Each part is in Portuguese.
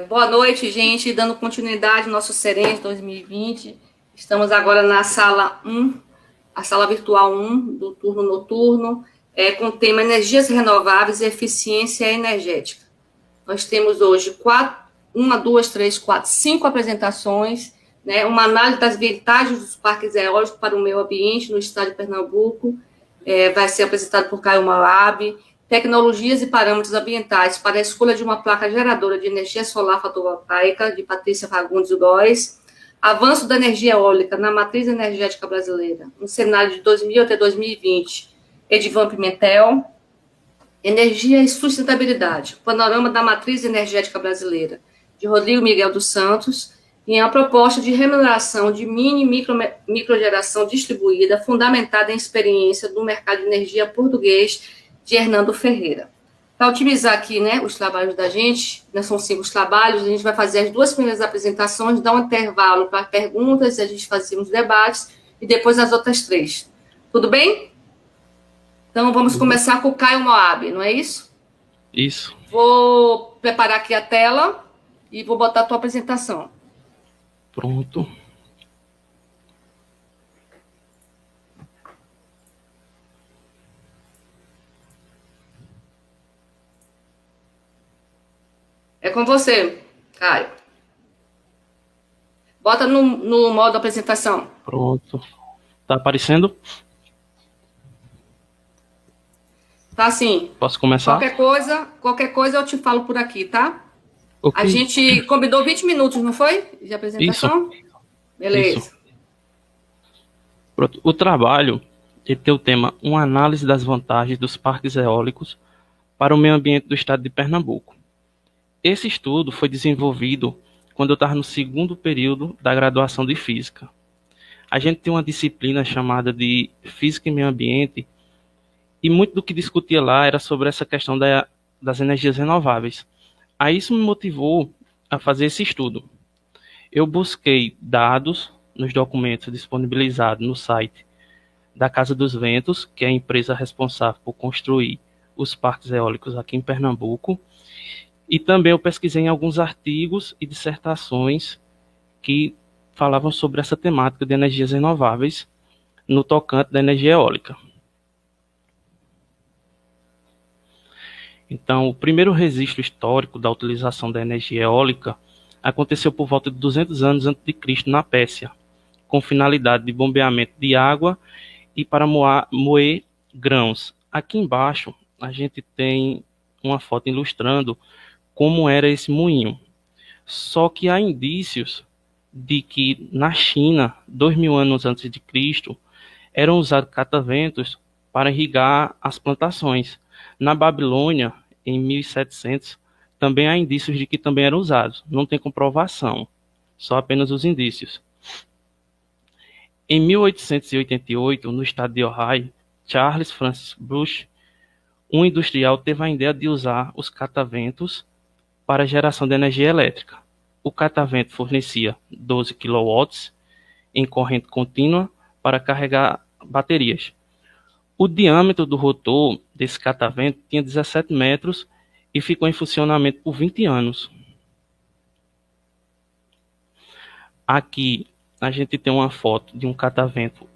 Boa noite, gente. Dando continuidade ao nosso Serene 2020. Estamos agora na sala 1, a sala virtual 1 do turno noturno, com o tema Energias Renováveis e Eficiência Energética. Nós temos hoje cinco apresentações, né? Uma análise das vantagens dos parques eólicos para o meio ambiente no estado de Pernambuco, vai ser apresentado por Caio Moab. Tecnologias e parâmetros ambientais para a escolha de uma placa geradora de energia solar fotovoltaica, de Patrícia Fagundes Góes. Avanço da energia eólica na matriz energética brasileira, um cenário de 2000 até 2020, Edivan Pimentel. Energia e sustentabilidade, panorama da matriz energética brasileira, de Rodrigo Miguel dos Santos, e uma proposta de remuneração de mini e microgeração distribuída, fundamentada em experiência do mercado de energia português, de Hernando Ferreira. Para otimizar aqui, né, os trabalhos da gente, são 5 trabalhos, a gente vai fazer as 2 primeiras apresentações, dar um intervalo para perguntas, a gente fazer uns debates, e depois as outras 3. Tudo bem? Então, vamos começar com o Caio Moab, não é isso? Isso. Vou preparar aqui a tela e vou botar a tua apresentação. Pronto. É com você, Caio. Bota no modo apresentação. Pronto. Tá aparecendo? Tá sim. Posso começar? Qualquer coisa eu te falo por aqui, tá? Okay. A gente combinou 20 minutos, não foi? De apresentação? Isso. Beleza. Isso. Pronto. O trabalho tem o tema uma análise das vantagens dos parques eólicos para o meio ambiente do estado de Pernambuco. Esse estudo foi desenvolvido quando eu estava no 2º período da graduação de Física. A gente tem uma disciplina chamada de Física e Meio Ambiente, e muito do que discutia lá era sobre essa questão das energias renováveis. Aí isso me motivou a fazer esse estudo. Eu busquei dados nos documentos disponibilizados no site da Casa dos Ventos, que é a empresa responsável por construir os parques eólicos aqui em Pernambuco, e também eu pesquisei em alguns artigos e dissertações que falavam sobre essa temática de energias renováveis no tocante da energia eólica. Então, o primeiro registro histórico da utilização da energia eólica aconteceu por volta de 200 anos antes de Cristo na Pérsia, com finalidade de bombeamento de água e para moer grãos. Aqui embaixo a gente tem uma foto ilustrando como era esse moinho. Só que há indícios de que na China, 2000 anos antes de Cristo, eram usados cataventos para irrigar as plantações. Na Babilônia, em 1700, também há indícios de que também eram usados. Não tem comprovação, só apenas os indícios. Em 1888, no estado de Ohio, Charles Francis Bush, um industrial, teve a ideia de usar os cataventos para geração de energia elétrica. O catavento fornecia 12 kW em corrente contínua para carregar baterias. O diâmetro do rotor desse catavento tinha 17 metros e ficou em funcionamento por 20 anos. Aqui a gente tem uma foto de um catavento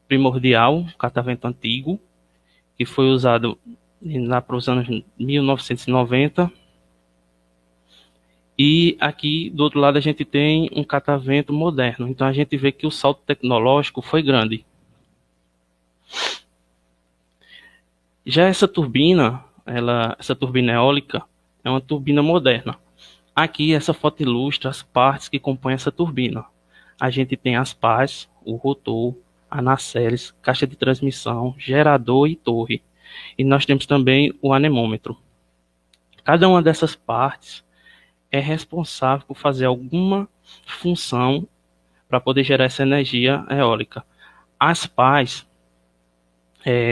primordial, um catavento antigo, que foi usado lá para os anos 1990. E aqui do outro lado a gente tem um catavento moderno. Então a gente vê que o salto tecnológico foi grande. Já essa turbina eólica é uma turbina moderna. Aqui essa foto ilustra as partes que compõem essa turbina. A gente tem as pás, o rotor, a nacelles, caixa de transmissão, gerador e torre. E nós temos também o anemômetro. Cada uma dessas partes é responsável por fazer alguma função para poder gerar essa energia eólica. As pás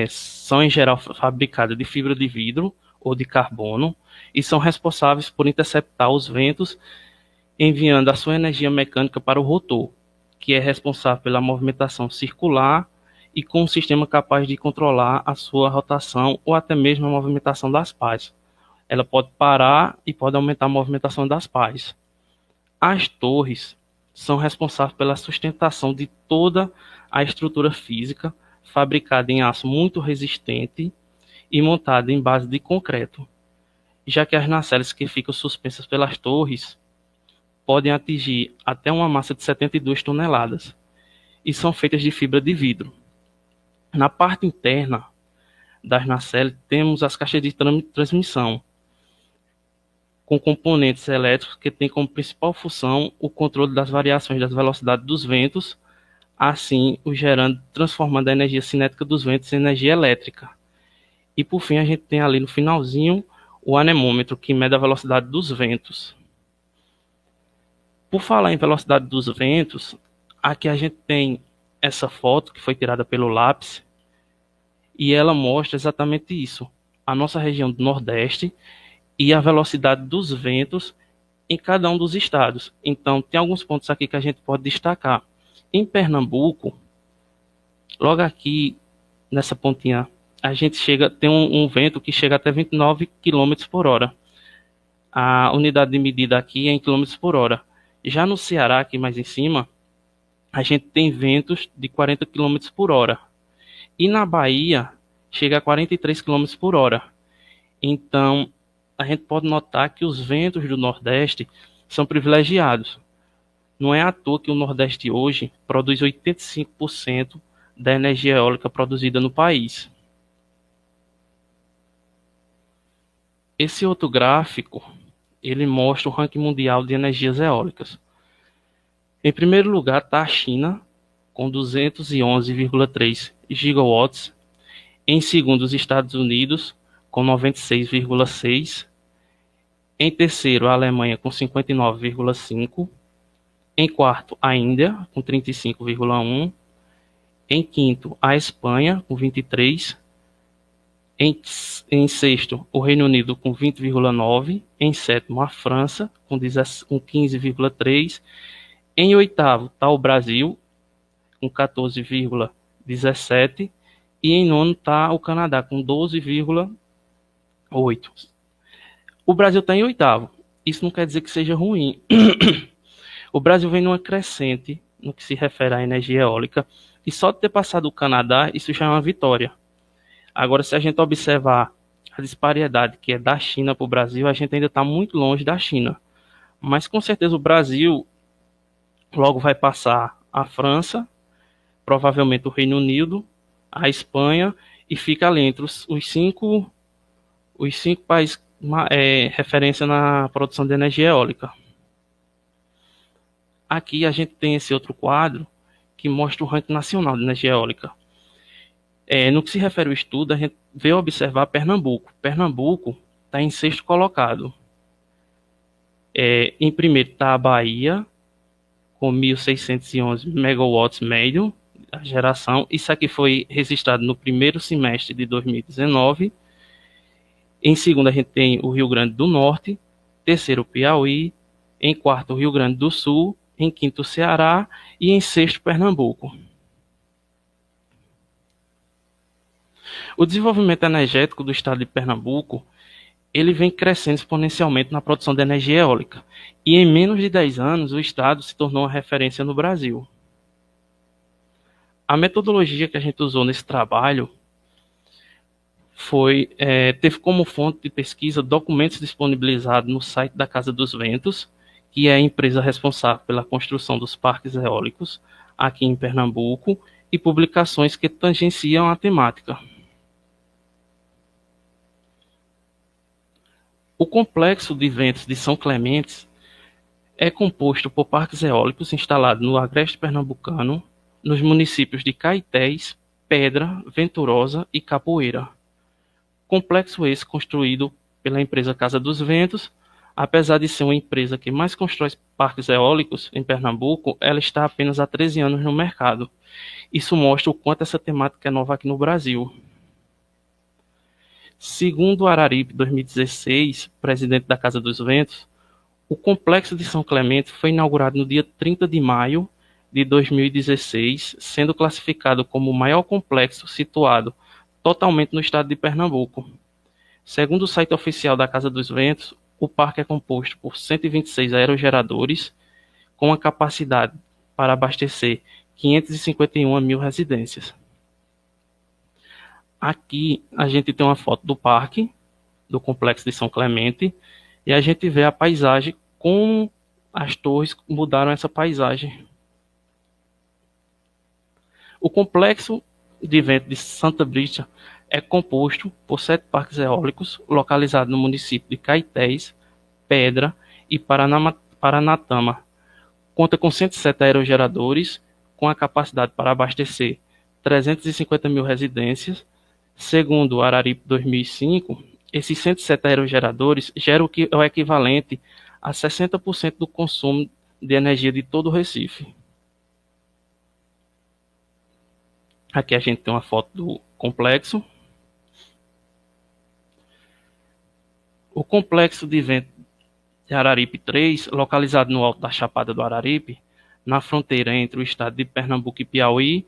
são em geral fabricadas de fibra de vidro ou de carbono e são responsáveis por interceptar os ventos, enviando a sua energia mecânica para o rotor, que é responsável pela movimentação circular e com um sistema capaz de controlar a sua rotação ou até mesmo a movimentação das pás. ela pode parar e pode aumentar a movimentação das pás. As torres são responsáveis pela sustentação de toda a estrutura física, fabricada em aço muito resistente e montada em base de concreto, já que as nacelles que ficam suspensas pelas torres podem atingir até uma massa de 72 toneladas e são feitas de fibra de vidro. Na parte interna das nacelles temos as caixas de transmissão, com componentes elétricos que têm como principal função o controle das variações das velocidades dos ventos, assim transformando a energia cinética dos ventos em energia elétrica. E por fim a gente tem ali no finalzinho o anemômetro, que mede a velocidade dos ventos. Por falar em velocidade dos ventos, aqui a gente tem essa foto que foi tirada pelo lápis, e ela mostra exatamente isso, a nossa região do Nordeste e a velocidade dos ventos em cada um dos estados. Então, tem alguns pontos aqui que a gente pode destacar. Em Pernambuco, logo aqui nessa pontinha, a gente tem um vento que chega até 29 km por hora. A unidade de medida aqui é em km por hora. Já no Ceará, aqui mais em cima, a gente tem ventos de 40 km por hora. E na Bahia, chega a 43 km por hora. Então, a gente pode notar que os ventos do Nordeste são privilegiados. Não é à toa que o Nordeste hoje produz 85% da energia eólica produzida no país. Esse outro gráfico, ele mostra o ranking mundial de energias eólicas. Em primeiro lugar está a China, com 211,3 gigawatts. Em segundo, os Estados Unidos, com 96,6. Em terceiro, a Alemanha, com 59,5. Em quarto, a Índia, com 35,1. Em quinto, a Espanha, com 23. Em sexto, o Reino Unido, com 20,9. Em sétimo, a França, com 15,3. Em oitavo, está o Brasil, com 14,17. E em nono está o Canadá, com 12,8. O Brasil está em oitavo. Isso não quer dizer que seja ruim. O Brasil vem numa crescente no que se refere à energia eólica. E só de ter passado o Canadá, isso já é uma vitória. Agora, se a gente observar a disparidade que é da China para o Brasil, a gente ainda está muito longe da China. Mas com certeza o Brasil logo vai passar a França, provavelmente o Reino Unido, a Espanha, e fica ali entre os cinco países referência na produção de energia eólica. Aqui a gente tem esse outro quadro que mostra o ranking nacional de energia eólica. No que se refere ao estudo, a gente veio observar Pernambuco. Pernambuco está em sexto colocado. Em primeiro está a Bahia, com 1.611 megawatts médio a geração. Isso aqui foi registrado no primeiro semestre de 2019. Em segundo, a gente tem o Rio Grande do Norte. Terceiro, o Piauí. Em quarto, o Rio Grande do Sul. Em quinto, o Ceará. E em sexto, Pernambuco. O desenvolvimento energético do estado de Pernambuco, ele vem crescendo exponencialmente na produção de energia eólica. E em menos de 10 anos, o estado se tornou uma referência no Brasil. A metodologia que a gente usou nesse trabalho teve como fonte de pesquisa documentos disponibilizados no site da Casa dos Ventos, que é a empresa responsável pela construção dos parques eólicos aqui em Pernambuco, e publicações que tangenciam a temática. O complexo de ventos de São Clemente é composto por parques eólicos instalados no agreste pernambucano, nos municípios de Caetés, Pedra, Venturosa e Capoeira. Complexo esse construído pela empresa Casa dos Ventos. Apesar de ser uma empresa que mais constrói parques eólicos em Pernambuco, ela está apenas há 13 anos no mercado. Isso mostra o quanto essa temática é nova aqui no Brasil. Segundo Araripe, 2016, presidente da Casa dos Ventos, o Complexo de São Clemente foi inaugurado no dia 30 de maio de 2016, sendo classificado como o maior complexo situado totalmente no estado de Pernambuco. Segundo o site oficial da Casa dos Ventos, o parque é composto por 126 aerogeradores, com a capacidade para abastecer 551 mil residências. Aqui a gente tem uma foto do parque, do Complexo de São Clemente, e a gente vê a paisagem, como as torres mudaram essa paisagem. O Complexo de Vento de Santa Brígida é composto por 7 parques eólicos localizados no município de Caetés, Pedra e Paranatama. Conta com 107 aerogeradores, com a capacidade para abastecer 350 mil residências. Segundo o Araripe 2005, esses 107 aerogeradores geram o equivalente a 60% do consumo de energia de todo o Recife. Aqui a gente tem uma foto do complexo. O Complexo de Vento de Araripe 3, localizado no alto da Chapada do Araripe, na fronteira entre o estado de Pernambuco e Piauí,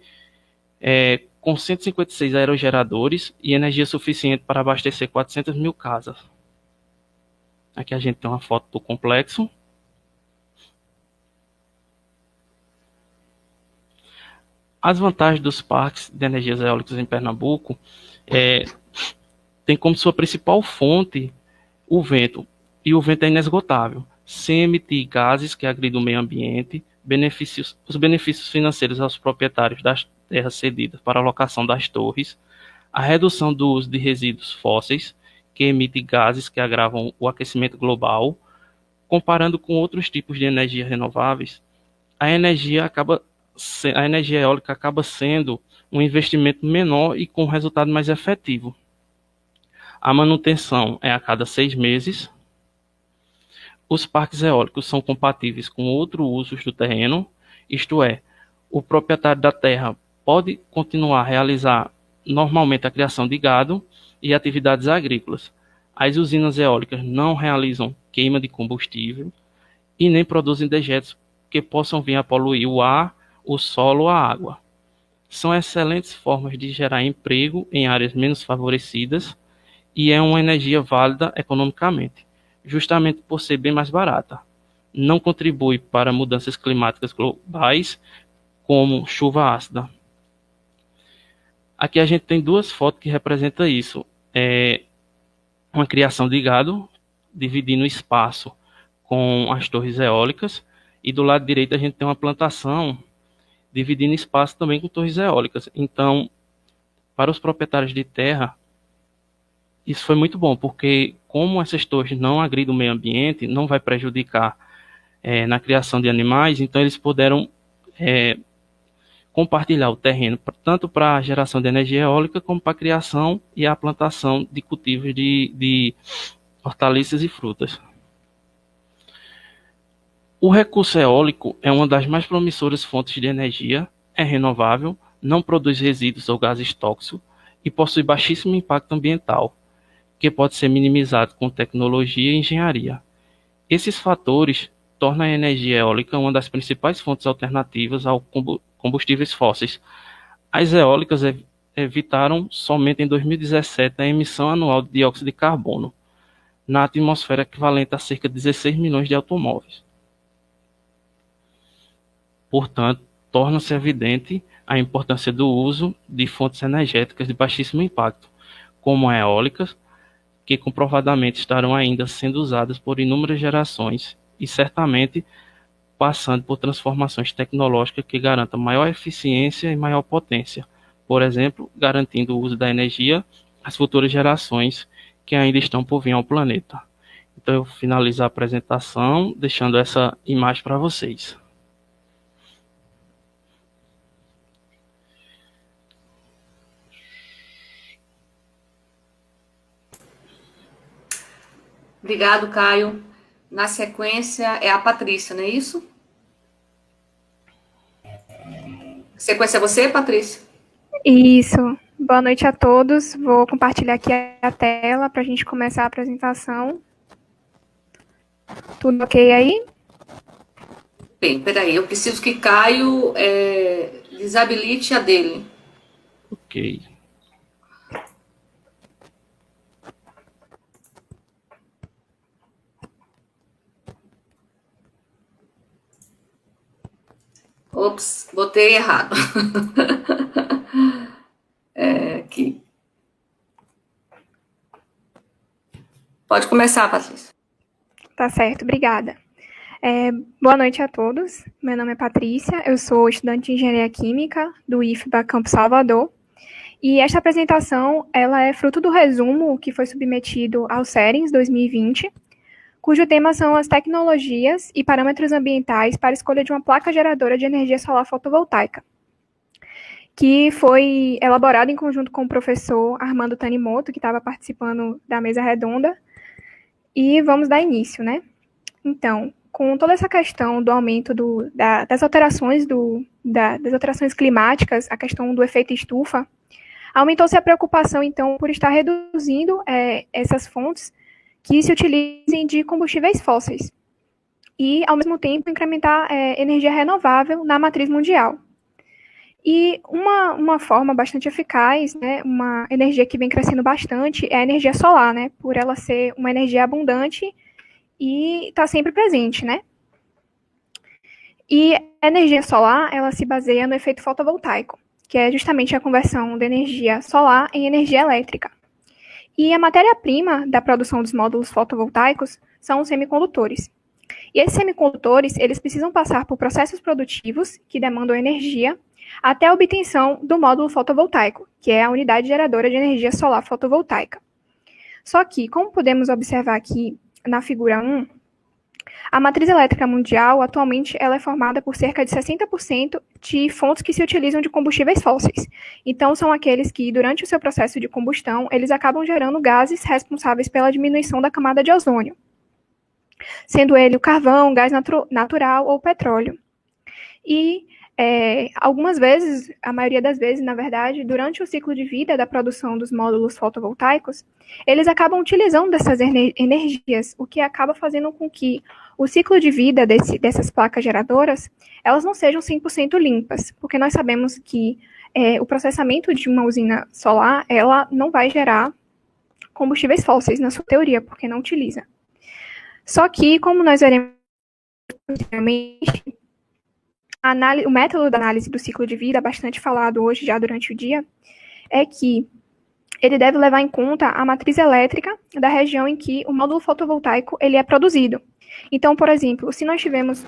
com 156 aerogeradores e energia suficiente para abastecer 400 mil casas. Aqui a gente tem uma foto do complexo. As vantagens dos parques de energias eólicas em Pernambuco tem como sua principal fonte o vento, e o vento é inesgotável, sem emitir gases que agridem o meio ambiente, os benefícios financeiros aos proprietários das terras cedidas para a locação das torres, a redução do uso de resíduos fósseis, que emitem gases que agravam o aquecimento global. Comparando com outros tipos de energia renováveis, a energia eólica acaba sendo um investimento menor e com um resultado mais efetivo. A manutenção é a cada 6 meses. Os parques eólicos são compatíveis com outros usos do terreno, isto é, o proprietário da terra pode continuar a realizar normalmente a criação de gado e atividades agrícolas. As usinas eólicas não realizam queima de combustível e nem produzem dejetos que possam vir a poluir o ar, o solo ou a água. São excelentes formas de gerar emprego em áreas menos favorecidas e é uma energia válida economicamente, justamente por ser bem mais barata. Não contribui para mudanças climáticas globais, como chuva ácida. Aqui a gente tem 2 fotos que representam isso. Uma criação de gado, dividindo o espaço com as torres eólicas, e do lado direito a gente tem uma plantação, dividindo espaço também com torres eólicas. Então, para os proprietários de terra, isso foi muito bom, porque como essas torres não agridem o meio ambiente, não vai prejudicar na criação de animais, então eles puderam compartilhar o terreno, tanto para a geração de energia eólica, como para a criação e a plantação de cultivos de hortaliças e frutas. O recurso eólico é uma das mais promissoras fontes de energia, é renovável, não produz resíduos ou gases tóxicos e possui baixíssimo impacto ambiental, que pode ser minimizado com tecnologia e engenharia. Esses fatores tornam a energia eólica uma das principais fontes alternativas aos combustíveis fósseis. As eólicas evitaram somente em 2017 a emissão anual de dióxido de carbono na atmosfera, equivalente a cerca de 16 milhões de automóveis. Portanto, torna-se evidente a importância do uso de fontes energéticas de baixíssimo impacto, como eólicas, que comprovadamente estarão ainda sendo usadas por inúmeras gerações e certamente passando por transformações tecnológicas que garantam maior eficiência e maior potência, por exemplo, garantindo o uso da energia às futuras gerações que ainda estão por vir ao planeta. Então eu finalizo a apresentação deixando essa imagem para vocês. Obrigado, Caio. Na sequência é a Patrícia, não é isso? Sequência é você, Patrícia? Isso. Boa noite a todos. Vou compartilhar aqui a tela para a gente começar a apresentação. Tudo ok aí? Bem, peraí, eu preciso que Caio desabilite a dele. Ok. Ops, botei errado. Aqui. Pode começar, Patrícia. Tá certo, obrigada. Boa noite a todos. Meu nome é Patrícia, eu sou estudante de Engenharia Química do IFBA Campo Salvador. E esta apresentação ela é fruto do resumo que foi submetido ao CERENS 2020, cujo tema são as tecnologias e parâmetros ambientais para a escolha de uma placa geradora de energia solar fotovoltaica, que foi elaborado em conjunto com o professor Armando Tanimoto, que estava participando da mesa redonda. E vamos dar início, né? Então, com toda essa questão do aumento das alterações das alterações climáticas, a questão do efeito estufa, aumentou-se a preocupação, então, por estar reduzindo essas fontes que se utilizem de combustíveis fósseis e, ao mesmo tempo, incrementar energia renovável na matriz mundial. E uma forma bastante eficaz, né, uma energia que vem crescendo bastante, é a energia solar, né, por ela ser uma energia abundante e está sempre presente, né? E a energia solar, ela se baseia no efeito fotovoltaico, que é justamente a conversão da energia solar em energia elétrica. E a matéria-prima da produção dos módulos fotovoltaicos são os semicondutores. E esses semicondutores, eles precisam passar por processos produtivos que demandam energia até a obtenção do módulo fotovoltaico, que é a unidade geradora de energia solar fotovoltaica. Só que, como podemos observar aqui na figura 1, a matriz elétrica mundial, atualmente, ela é formada por cerca de 60% de fontes que se utilizam de combustíveis fósseis. Então, são aqueles que, durante o seu processo de combustão, eles acabam gerando gases responsáveis pela diminuição da camada de ozônio, sendo ele o carvão, gás natural ou petróleo. E algumas vezes, a maioria das vezes, na verdade, durante o ciclo de vida da produção dos módulos fotovoltaicos, eles acabam utilizando dessas energias, o que acaba fazendo com que o ciclo de vida dessas placas geradoras, elas não sejam 100% limpas, porque nós sabemos que o processamento de uma usina solar, ela não vai gerar combustíveis fósseis, na sua teoria, porque não utiliza. Só que, como nós veremos anteriormente, o método da análise do ciclo de vida, bastante falado hoje já durante o dia, é que ele deve levar em conta a matriz elétrica da região em que o módulo fotovoltaico ele é produzido. Então, por exemplo, se nós tivermos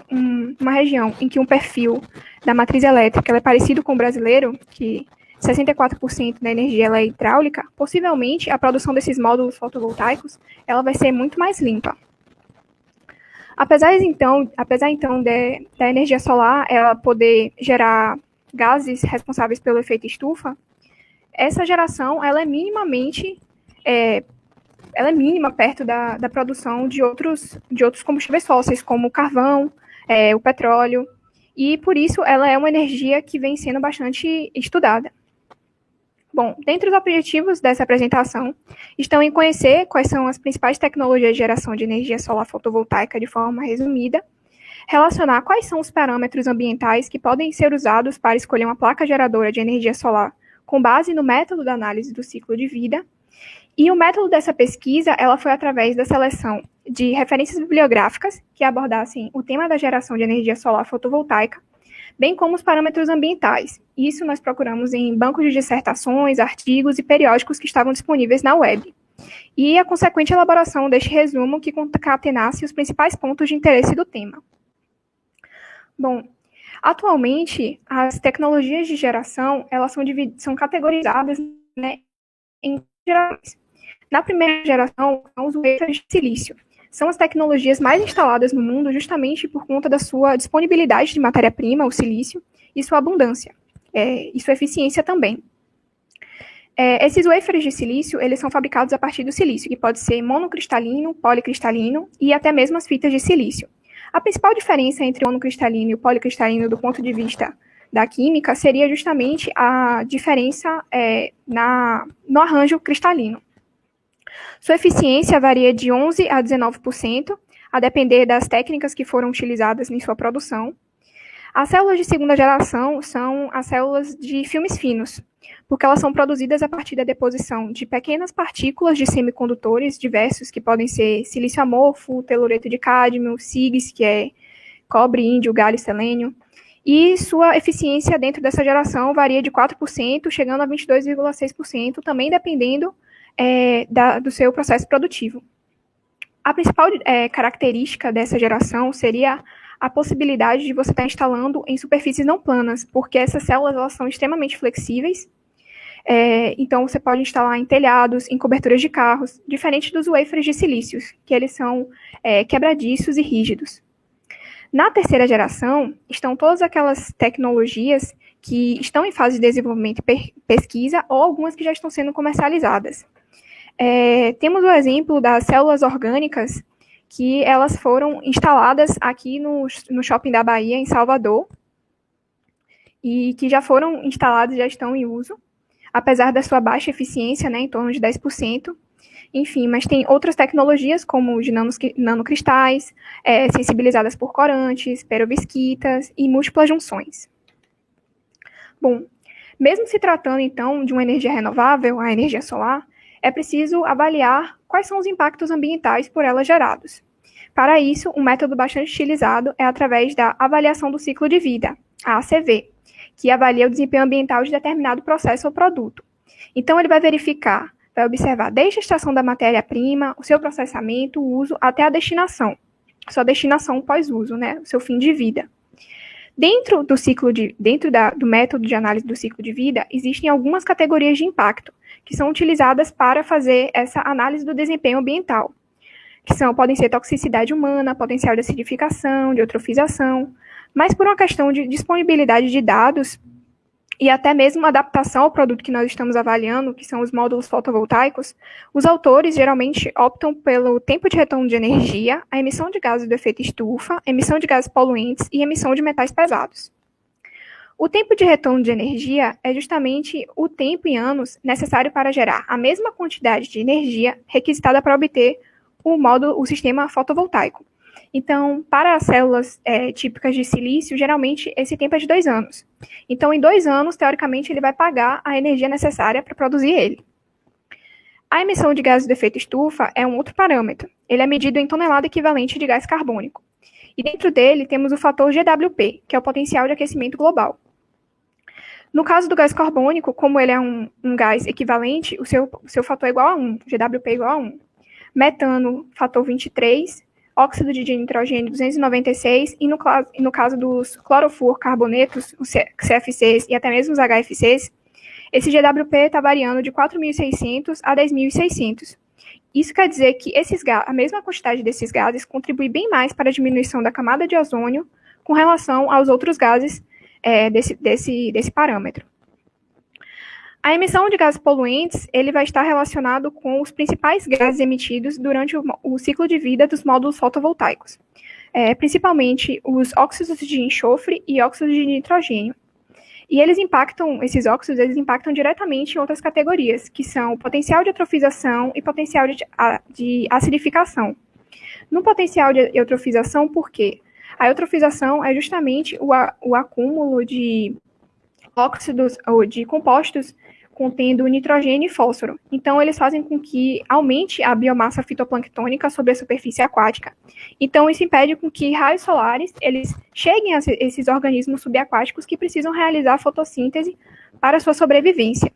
uma região em que um perfil da matriz elétrica é parecido com o brasileiro, que 64% da energia ela é hidráulica, possivelmente a produção desses módulos fotovoltaicos ela vai ser muito mais limpa. Apesar então da energia solar ela poder gerar gases responsáveis pelo efeito estufa, essa geração ela é mínima perto da produção de outros combustíveis fósseis, como o carvão, o petróleo, e por isso ela é uma energia que vem sendo bastante estudada. Bom, dentre os objetivos dessa apresentação estão em conhecer quais são as principais tecnologias de geração de energia solar fotovoltaica de forma resumida, relacionar quais são os parâmetros ambientais que podem ser usados para escolher uma placa geradora de energia solar com base no método da análise do ciclo de vida, e o método dessa pesquisa ela foi através da seleção de referências bibliográficas que abordassem o tema da geração de energia solar fotovoltaica, bem como os parâmetros ambientais. Isso nós procuramos em bancos de dissertações, artigos e periódicos que estavam disponíveis na web. E a consequente elaboração deste resumo que concatenasse os principais pontos de interesse do tema. Bom, atualmente, as tecnologias de geração, elas são categorizadas, né, em gerações. Na primeira geração, são os wafers de silício. São as tecnologias mais instaladas no mundo justamente por conta da sua disponibilidade de matéria-prima, o silício, e sua abundância, e sua eficiência também. Esses wafers de silício, eles são fabricados a partir do silício, que pode ser monocristalino, policristalino e até mesmo as fitas de silício. A principal diferença entre o monocristalino e o policristalino do ponto de vista da química seria justamente a diferença no arranjo cristalino. Sua eficiência varia de 11% a 19%, a depender das técnicas que foram utilizadas em sua produção. As células de segunda geração são as células de filmes finos, porque elas são produzidas a partir da deposição de pequenas partículas de semicondutores diversos, que podem ser silício amorfo, telureto de cádmio, SIGs, que é cobre, índio, galho e selênio. e sua eficiência dentro dessa geração varia de 4%, chegando a 22,6%, também dependendo do seu processo produtivo. A principal característica dessa geração seria a possibilidade de você estar instalando em superfícies não planas, porque essas células elas são extremamente flexíveis. Então, você pode instalar em telhados, em coberturas de carros, diferente dos wafers de silícios, que eles são quebradiços e rígidos. Na terceira geração, estão todas aquelas tecnologias que estão em fase de desenvolvimento e pesquisa, ou algumas que já estão sendo comercializadas. Temos o exemplo das células orgânicas, que elas foram instaladas aqui no Shopping da Bahia, em Salvador, e que já foram instaladas e já estão em uso, apesar da sua baixa eficiência, né, em torno de 10%. Enfim, mas tem outras tecnologias, como de nanocristais, sensibilizadas por corantes, perovskitas e múltiplas junções. Bom, mesmo se tratando, então, de uma energia renovável, a energia solar, é preciso avaliar quais são os impactos ambientais por ela gerados. Para isso, um método bastante utilizado é através da avaliação do ciclo de vida, a ACV, que avalia o desempenho ambiental de determinado processo ou produto. Então, ele vai observar desde a extração da matéria-prima, o seu processamento, o uso, até a destinação, sua destinação pós-uso, né, o seu fim de vida. Dentro do método de análise do ciclo de vida, existem algumas categorias de impacto, que são utilizadas para fazer essa análise do desempenho ambiental, que podem ser toxicidade humana, potencial de acidificação, de eutrofização, mas por uma questão de disponibilidade de dados e até mesmo adaptação ao produto que nós estamos avaliando, que são os módulos fotovoltaicos, os autores geralmente optam pelo tempo de retorno de energia, a emissão de gases do efeito estufa, emissão de gases poluentes e emissão de metais pesados. O tempo de retorno de energia é justamente o tempo em anos necessário para gerar a mesma quantidade de energia requisitada para obter o sistema fotovoltaico. Então, para as células típicas de silício, geralmente esse tempo é de 2 anos. Então, em 2 anos, teoricamente, ele vai pagar a energia necessária para produzir ele. A emissão de gases do efeito estufa é um outro parâmetro. Ele é medido em tonelada equivalente de gás carbônico. E dentro dele temos o fator GWP, que é o potencial de aquecimento global. No caso do gás carbônico, como ele é um gás equivalente, o seu fator é igual a 1, GWP é igual a 1. Metano, fator 23, óxido de nitrogênio 296, e no caso dos clorofluorcarbonetos, os CFCs e até mesmo os HFCs, esse GWP está variando de 4.600 a 10.600. Isso quer dizer que a mesma quantidade desses gases contribui bem mais para a diminuição da camada de ozônio com relação aos outros gases desse parâmetro. A emissão de gases poluentes, ele vai estar relacionado com os principais gases emitidos durante o ciclo de vida dos módulos fotovoltaicos, principalmente os óxidos de enxofre e óxidos de nitrogênio. E esses óxidos, eles impactam diretamente em outras categorias, que são o potencial de eutrofização e potencial de acidificação. No potencial de eutrofização, por quê? A eutrofização é justamente o acúmulo de óxidos ou de compostos contendo nitrogênio e fósforo. Então, eles fazem com que aumente a biomassa fitoplanctônica sobre a superfície aquática. Então, isso impede com que raios solares eles cheguem a esses organismos subaquáticos que precisam realizar a fotossíntese para sua sobrevivência.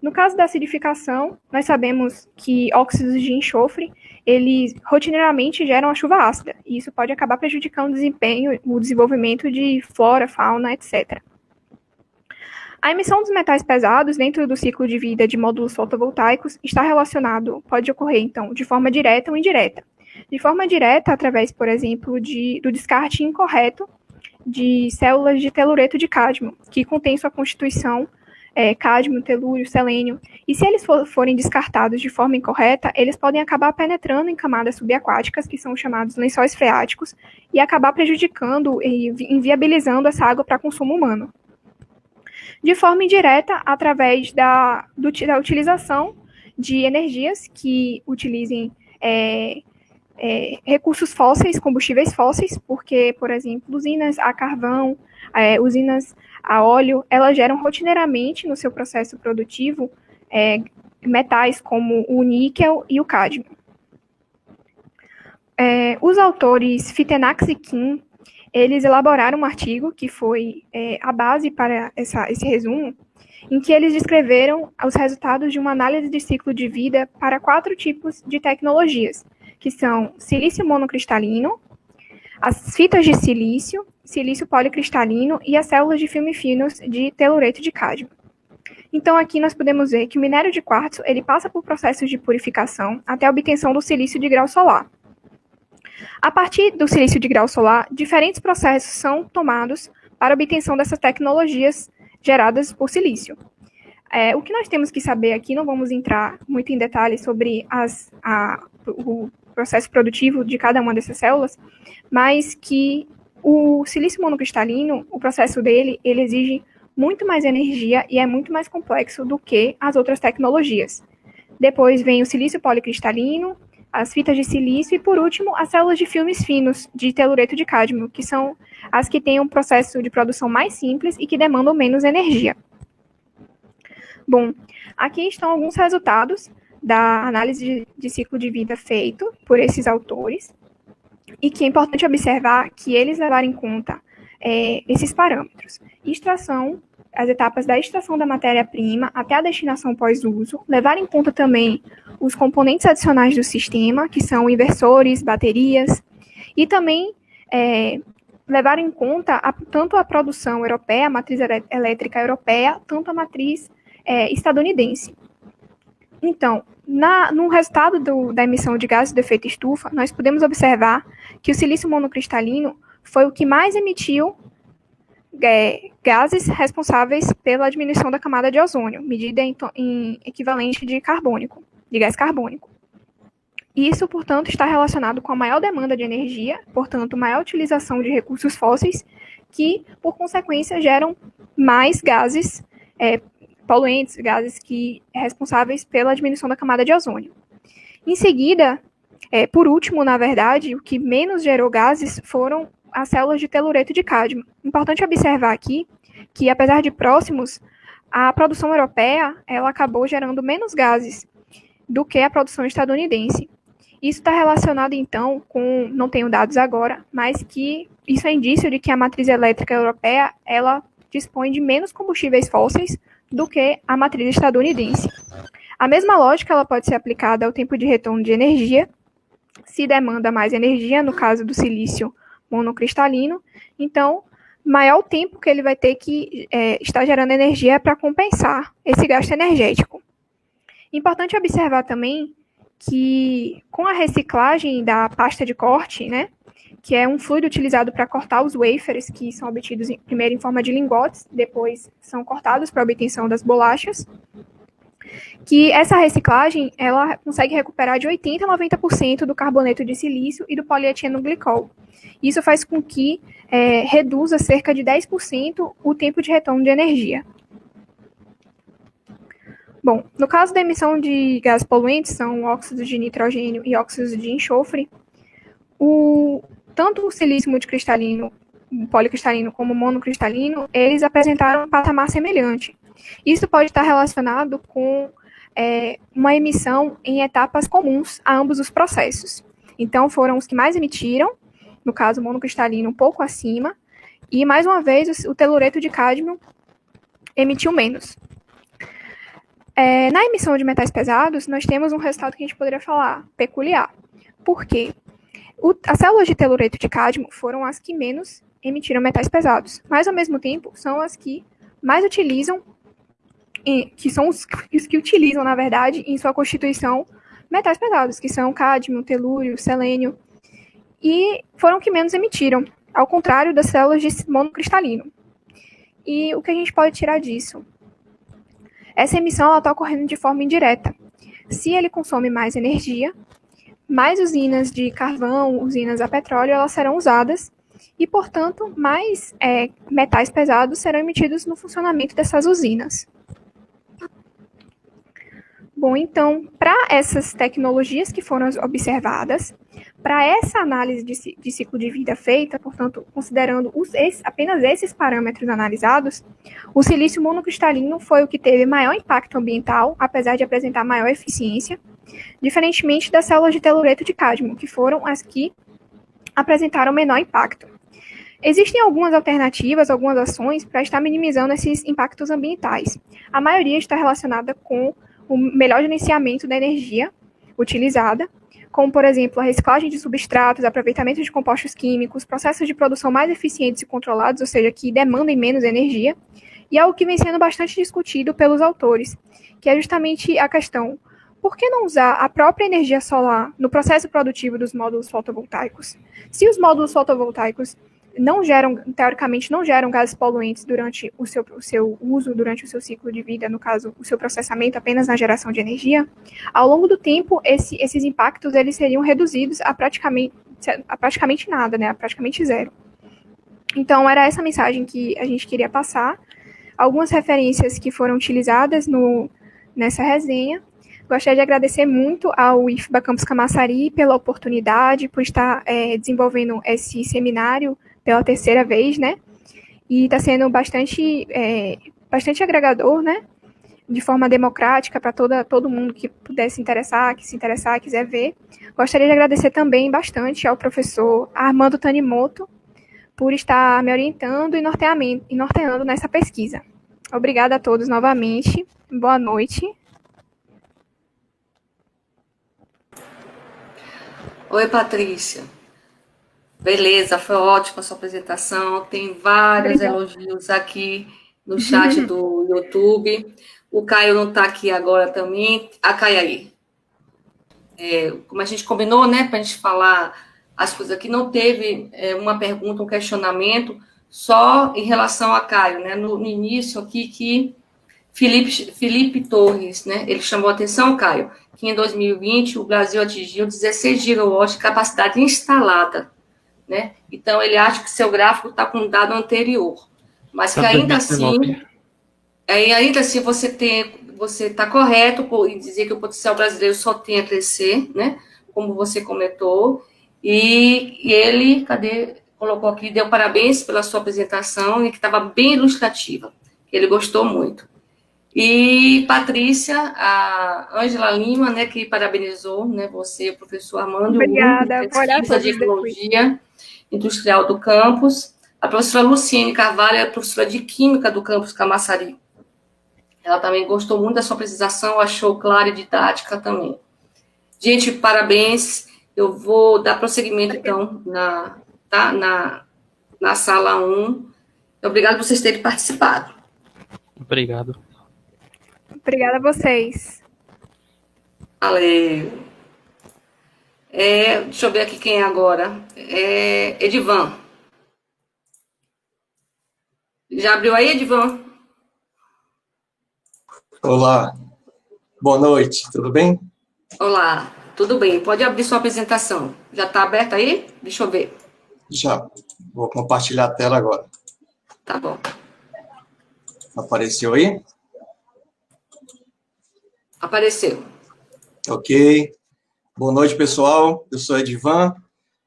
No caso da acidificação, nós sabemos que óxidos de enxofre, eles rotineiramente geram a chuva ácida, e isso pode acabar prejudicando o desenvolvimento de flora, fauna, etc. A emissão dos metais pesados dentro do ciclo de vida de módulos fotovoltaicos pode ocorrer, então, de forma direta ou indireta. De forma direta, através, por exemplo, do descarte incorreto de células de telureto de cádmio, que contém sua constituição cádmio, telúrio, selênio, e se eles forem descartados de forma incorreta, eles podem acabar penetrando em camadas subaquáticas, que são chamados lençóis freáticos, e acabar prejudicando e inviabilizando essa água para consumo humano. De forma indireta, através da utilização de energias que utilizem recursos fósseis, combustíveis fósseis, porque, por exemplo, usinas a carvão, usinas a óleo, elas geram rotineiramente no seu processo produtivo metais como o níquel e o cádmio. Os autores Fitenax e Kim, eles elaboraram um artigo que foi a base para esse resumo, em que eles descreveram os resultados de uma análise de ciclo de vida para 4 tipos de tecnologias, que são silício monocristalino, as fitas de silício, silício policristalino e as células de filme finos de telureto de cádmio. Então, aqui nós podemos ver que o minério de quartzo ele passa por processos de purificação até a obtenção do silício de grau solar. A partir do silício de grau solar, diferentes processos são tomados para a obtenção dessas tecnologias geradas por silício. O que nós temos que saber aqui, não vamos entrar muito em detalhes sobre o processo produtivo de cada uma dessas células, mas que o silício monocristalino, o processo dele, ele exige muito mais energia e é muito mais complexo do que as outras tecnologias. Depois vem o silício policristalino, as fitas de silício e, por último, as células de filmes finos de telureto de cádmio, que são as que têm um processo de produção mais simples e que demandam menos energia. Bom, aqui estão alguns resultados da análise de ciclo de vida feito por esses autores, e que é importante observar que eles levaram em conta esses parâmetros. Extração, as etapas da extração da matéria-prima até a destinação pós-uso, levar em conta também os componentes adicionais do sistema, que são inversores, baterias, e também levar em conta tanto a produção europeia, a matriz elétrica europeia, tanto a matriz estadunidense. Então, no resultado da emissão de gases do efeito estufa, nós podemos observar que o silício monocristalino foi o que mais emitiu gases responsáveis pela diminuição da camada de ozônio, medida em equivalente de gás carbônico. Isso, portanto, está relacionado com a maior demanda de energia, portanto, maior utilização de recursos fósseis, que, por consequência, geram mais gases poluentes, gases responsáveis pela diminuição da camada de ozônio. Em seguida, por último, na verdade, o que menos gerou gases foram as células de telureto de cádmio. Importante observar aqui que, apesar de próximos, a produção europeia ela acabou gerando menos gases do que a produção estadunidense. Isso está relacionado, então, com, não tenho dados agora, mas que isso é indício de que a matriz elétrica europeia ela dispõe de menos combustíveis fósseis do que a matriz estadunidense. A mesma lógica ela pode ser aplicada ao tempo de retorno de energia. Se demanda mais energia, no caso do silício monocristalino, então, maior o tempo que ele vai ter que estar gerando energia para compensar esse gasto energético. Importante observar também que, com a reciclagem da pasta de corte, né, que é um fluido utilizado para cortar os wafers, que são obtidos primeiro em forma de lingotes, depois são cortados para a obtenção das bolachas, que essa reciclagem ela consegue recuperar de 80% a 90% do carboneto de silício e do polietileno-glicol. Isso faz com que reduza cerca de 10% o tempo de retorno de energia. Bom, no caso da emissão de gases poluentes, são óxidos de nitrogênio e óxidos de enxofre, tanto o silício multicristalino, policristalino como o monocristalino, eles apresentaram um patamar semelhante. Isso pode estar relacionado com uma emissão em etapas comuns a ambos os processos. Então, foram os que mais emitiram, no caso, o monocristalino um pouco acima, e, mais uma vez, o telureto de cádmio emitiu menos. Na emissão de metais pesados, nós temos um resultado que a gente poderia falar peculiar. Por quê? As células de telureto de cádmio foram as que menos emitiram metais pesados, mas, ao mesmo tempo, são as que mais utilizam, que são os que utilizam, na verdade, em sua constituição, metais pesados, que são cádmio, telúrio, selênio, e foram que menos emitiram, ao contrário das células de monocristalino. E o que a gente pode tirar disso? Essa emissão está ocorrendo de forma indireta. Se ele consome mais energia, mais usinas de carvão, usinas a petróleo, elas serão usadas e, portanto, mais metais pesados serão emitidos no funcionamento dessas usinas. Bom, então, para essas tecnologias que foram observadas, para essa análise de ciclo de vida feita, portanto, considerando apenas esses parâmetros analisados, o silício monocristalino foi o que teve maior impacto ambiental, apesar de apresentar maior eficiência, diferentemente das células de telureto de cádmio, que foram as que apresentaram menor impacto. Existem algumas alternativas, algumas ações para estar minimizando esses impactos ambientais. A maioria está relacionada com o melhor gerenciamento da energia utilizada, como, por exemplo, a reciclagem de substratos, aproveitamento de compostos químicos, processos de produção mais eficientes e controlados, ou seja, que demandem menos energia, e algo que vem sendo bastante discutido pelos autores, que é justamente a questão: por que não usar a própria energia solar no processo produtivo dos módulos fotovoltaicos? Se os módulos fotovoltaicos não geram, teoricamente, não geram gases poluentes durante o seu uso, durante o seu ciclo de vida, no caso, o seu processamento apenas na geração de energia, ao longo do tempo, esses impactos eles seriam reduzidos a praticamente nada, né, a praticamente zero. Então, era essa mensagem que a gente queria passar. Algumas referências que foram utilizadas nessa resenha. Gostaria de agradecer muito ao IFBA Campus Camaçari pela oportunidade, por estar desenvolvendo esse seminário pela terceira vez, né? E está sendo bastante agregador, né? De forma democrática para todo mundo que pudesse se interessar, quiser ver. Gostaria de agradecer também bastante ao professor Armando Tanimoto por estar me orientando e norteando nessa pesquisa. Obrigada a todos novamente. Boa noite. Oi, Patrícia. Beleza, foi ótima a sua apresentação. Tem vários elogios aqui no chat do YouTube. O Caio não está aqui agora também. A Caio aí. Como a gente combinou, né, para a gente falar as coisas aqui, não teve uma pergunta, um questionamento, só em relação a Caio, né? No início aqui que Felipe Torres, né? Ele chamou a atenção, Caio, que em 2020 o Brasil atingiu 16 gigawatts de capacidade instalada, né? Então ele acha que seu gráfico está com um dado anterior, mas que ainda assim você está correto em dizer que o potencial brasileiro só tem a crescer, né? Como você comentou, e ele, colocou aqui, deu parabéns pela sua apresentação e que estava bem ilustrativa, que ele gostou muito. E Patrícia, a Ângela Lima, né, que parabenizou, né, você, o professor Armando, obrigada, o grupo de pesquisa de ecologia industrial do campus. A professora Luciene Carvalho é a professora de química do campus Camaçari. Ela também gostou muito da sua apresentação, achou clara e didática também. Gente, parabéns. Eu vou dar prosseguimento, então, na sala 1. Obrigado por vocês terem participado. Obrigado. Obrigada a vocês. Valeu. Deixa eu ver aqui quem é agora. Edivan. Já abriu aí, Edivan? Olá. Boa noite, tudo bem? Olá, tudo bem. Pode abrir sua apresentação. Já está aberta aí? Deixa eu ver. Já. Vou compartilhar a tela agora. Tá bom. Apareceu aí? Apareceu. Ok. Boa noite, pessoal. Eu sou Edivan.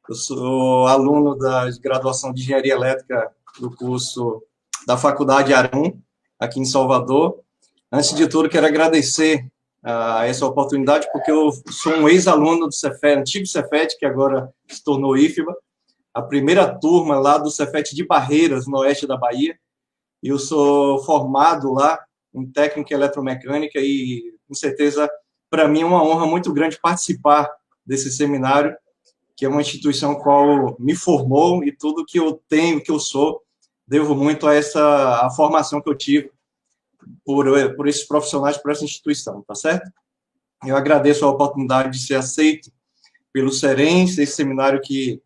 Eu sou aluno da graduação de Engenharia Elétrica do curso da Faculdade Arum, aqui em Salvador. Antes de tudo, quero agradecer essa oportunidade, porque eu sou um ex-aluno do Cefet, antigo Cefet, que agora se tornou IFBA, a primeira turma lá do Cefet de Barreiras, no oeste da Bahia. E eu sou formado lá em técnica eletromecânica e, com certeza, para mim é uma honra muito grande participar desse seminário, que é uma instituição qual me formou, e tudo que eu tenho, que eu sou, devo muito a formação que eu tive por esses profissionais, por essa instituição, tá certo? Eu agradeço a oportunidade de ser aceito pelo Cerens, esse seminário que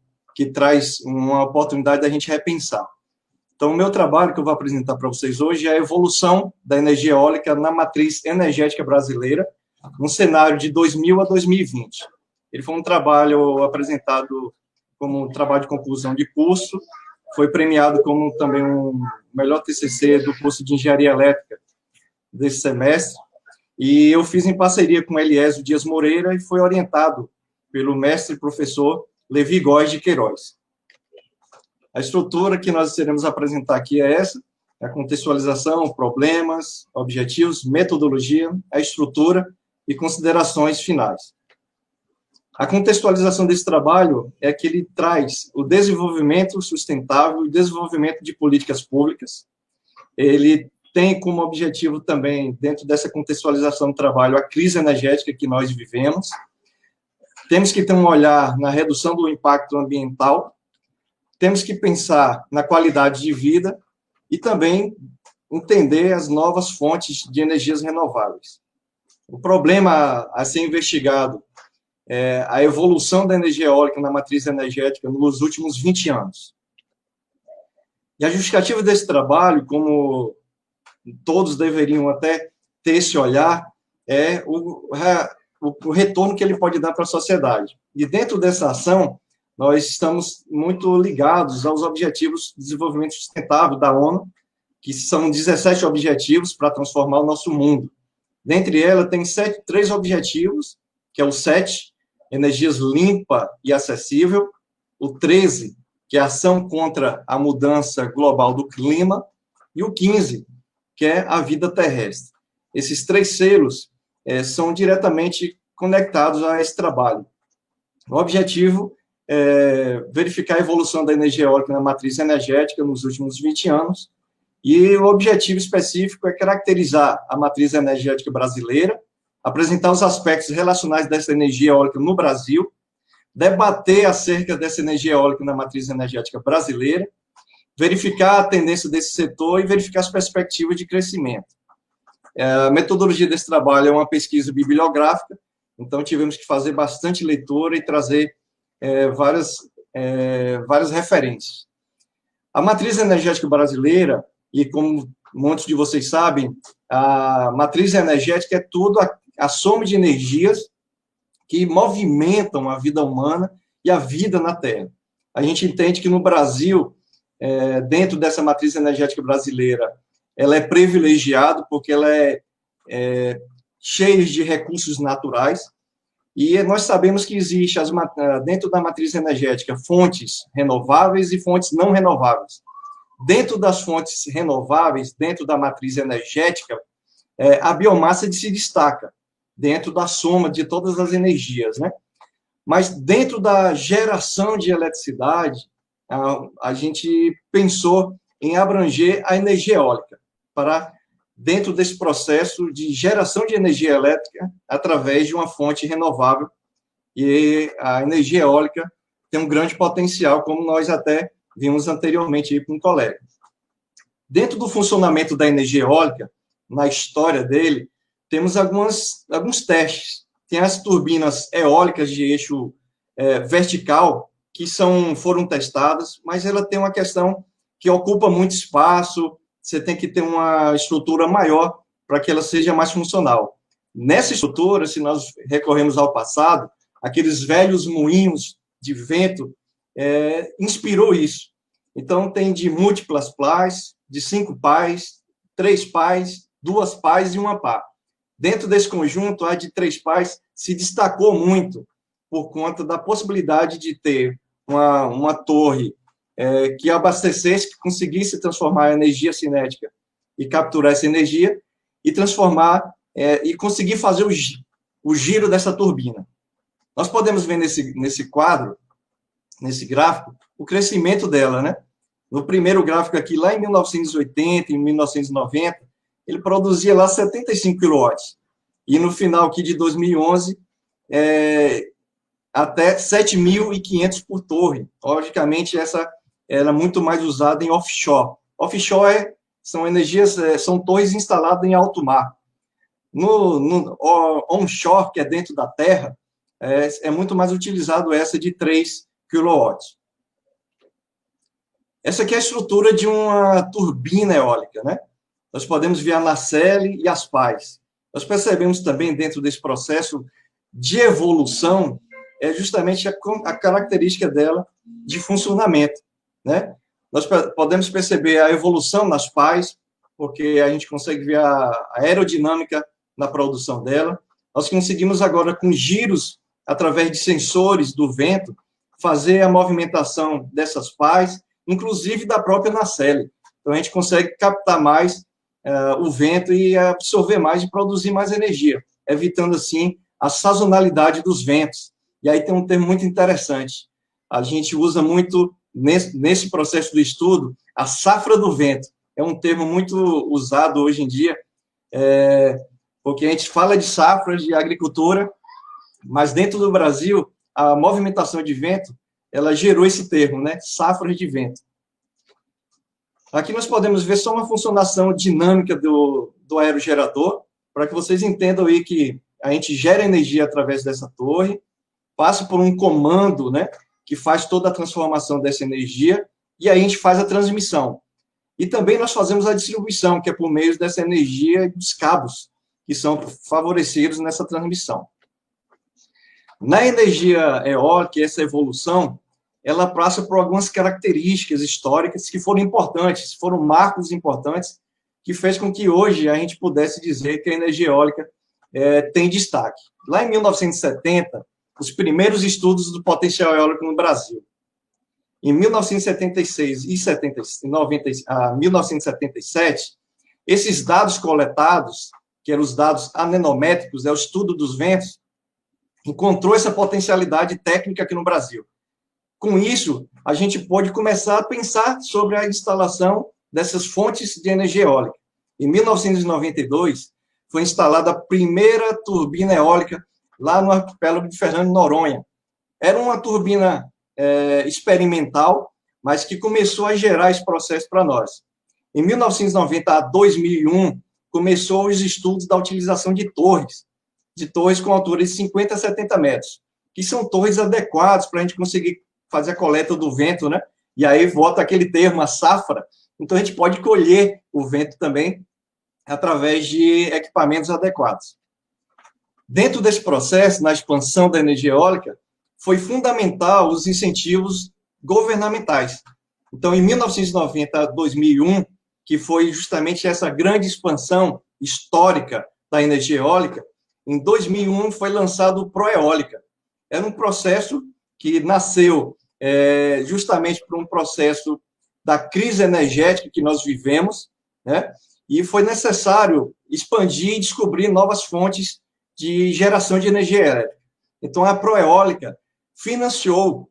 traz uma oportunidade da gente repensar. Então, o meu trabalho que eu vou apresentar para vocês hoje é a evolução da energia eólica na matriz energética brasileira, no cenário de 2000 a 2020. Ele foi um trabalho apresentado como um trabalho de conclusão de curso, foi premiado como também um melhor TCC do curso de Engenharia Elétrica desse semestre, e eu fiz em parceria com Eliésio Dias Moreira e foi orientado pelo mestre e professor Levi Góes de Queiroz. A estrutura que nós iremos apresentar aqui é essa: a contextualização, problemas, objetivos, metodologia, a estrutura e considerações finais. A contextualização desse trabalho é que ele traz o desenvolvimento sustentável, o desenvolvimento de políticas públicas. Ele tem como objetivo também, dentro dessa contextualização do trabalho, a crise energética que nós vivemos. Temos que ter um olhar na redução do impacto ambiental, temos que pensar na qualidade de vida e também entender as novas fontes de energias renováveis. O problema a ser investigado é a evolução da energia eólica na matriz energética nos últimos 20 anos. E a justificativa desse trabalho, como todos deveriam até ter esse olhar, é o retorno que ele pode dar para a sociedade. E dentro dessa ação, nós estamos muito ligados aos Objetivos de Desenvolvimento Sustentável da ONU, que são 17 objetivos para transformar o nosso mundo. Dentre elas, tem 3 objetivos, que é o 7, energias limpa e acessível, o 13, que é a ação contra a mudança global do clima, e o 15, que é a vida terrestre. Esses 3 selos são diretamente conectados a esse trabalho. O objetivo é verificar a evolução da energia eólica na matriz energética nos últimos 20 anos, e o objetivo específico é caracterizar a matriz energética brasileira, apresentar os aspectos relacionais dessa energia eólica no Brasil, debater acerca dessa energia eólica na matriz energética brasileira, verificar a tendência desse setor e verificar as perspectivas de crescimento. A metodologia desse trabalho é uma pesquisa bibliográfica, então tivemos que fazer bastante leitura e trazer várias referências. A matriz energética brasileira, e como muitos de vocês sabem, a matriz energética é tudo a soma de energias que movimentam a vida humana e a vida na Terra. A gente entende que no Brasil, dentro dessa matriz energética brasileira, ela é privilegiada porque ela é cheia de recursos naturais, e nós sabemos que existe, dentro da matriz energética, fontes renováveis e fontes não renováveis. Dentro das fontes renováveis, dentro da matriz energética, a biomassa se destaca, dentro da soma de todas as energias, né? Mas dentro da geração de eletricidade, a gente pensou em abranger a energia eólica, para dentro desse processo de geração de energia elétrica através de uma fonte renovável, e a energia eólica tem um grande potencial, como nós até vimos anteriormente aí com um colega. Dentro do funcionamento da energia eólica, na história dele, temos alguns testes. Tem as turbinas eólicas de eixo vertical, que foram testadas, mas ela tem uma questão que ocupa muito espaço, você tem que ter uma estrutura maior para que ela seja mais funcional. Nessa estrutura, se nós recorremos ao passado, aqueles velhos moinhos de vento inspirou isso. Então, tem de múltiplas pás, de 5 pás, 3 pás, 2 pás e 1 pá. Dentro desse conjunto, a de 3 pás se destacou muito por conta da possibilidade de ter uma torre que abastecesse, que conseguisse transformar a energia cinética e capturar essa energia e transformar e conseguir fazer o giro dessa turbina. Nós podemos ver nesse quadro, nesse gráfico, o crescimento dela, né? No primeiro gráfico aqui, lá em 1980, em 1990, ele produzia lá 75 kW. E no final aqui de 2011, até 7.500 por torre. Logicamente, essa era muito mais usada em offshore. Offshore são torres instaladas em alto mar. No onshore, que é dentro da terra, é muito mais utilizado essa de 3 kW. Essa aqui é a estrutura de uma turbina eólica, né? Nós podemos ver a nacelle e as pás. Nós percebemos também, dentro desse processo de evolução, justamente a característica dela de funcionamento, né? Nós podemos perceber a evolução nas pás, porque a gente consegue ver a aerodinâmica na produção dela. Nós conseguimos agora, com giros, através de sensores do vento, fazer a movimentação dessas pás, inclusive da própria nacelle. Então, a gente consegue captar mais o vento e absorver mais e produzir mais energia, evitando, assim, a sazonalidade dos ventos. E aí tem um termo muito interessante. A gente usa muito, nesse processo do estudo, a safra do vento. É um termo muito usado hoje em dia, porque a gente fala de safras de agricultura, mas dentro do Brasil, a movimentação de vento, ela gerou esse termo, né? Safras de vento. Aqui nós podemos ver só uma funcionação dinâmica do aerogerador, para que vocês entendam aí que a gente gera energia através dessa torre, passa por um comando, né, que faz toda a transformação dessa energia, e aí a gente faz a transmissão. E também nós fazemos a distribuição, que é por meio dessa energia dos cabos, que são favorecidos nessa transmissão. Na energia eólica, essa evolução, ela passa por algumas características históricas que foram importantes, foram marcos importantes, que fez com que hoje a gente pudesse dizer que a energia eólica tem destaque. Lá em 1970, os primeiros estudos do potencial eólico no Brasil. Em 1976 e 1977, esses dados coletados, que eram os dados anenométricos, o estudo dos ventos, encontrou essa potencialidade técnica aqui no Brasil. Com isso, a gente pôde começar a pensar sobre a instalação dessas fontes de energia eólica. Em 1992, foi instalada a primeira turbina eólica lá no arquipélago de Fernando de Noronha. Era uma turbina experimental, mas que começou a gerar esse processo para nós. Em 1990 a 2001, começou os estudos da utilização de torres com altura de 50 a 70 metros, que são torres adequadas para a gente conseguir fazer a coleta do vento, né? E aí volta aquele termo, a safra. Então, a gente pode colher o vento também através de equipamentos adequados. Dentro desse processo, na expansão da energia eólica, foi fundamental os incentivos governamentais. Então, em 1990 a 2001, que foi justamente essa grande expansão histórica da energia eólica, em 2001 foi lançado o Proeólica. Era um processo que nasceu justamente por um processo da crise energética que nós vivemos, né? E foi necessário expandir e descobrir novas fontes de geração de energia elétrica. Então, a Proeólica financiou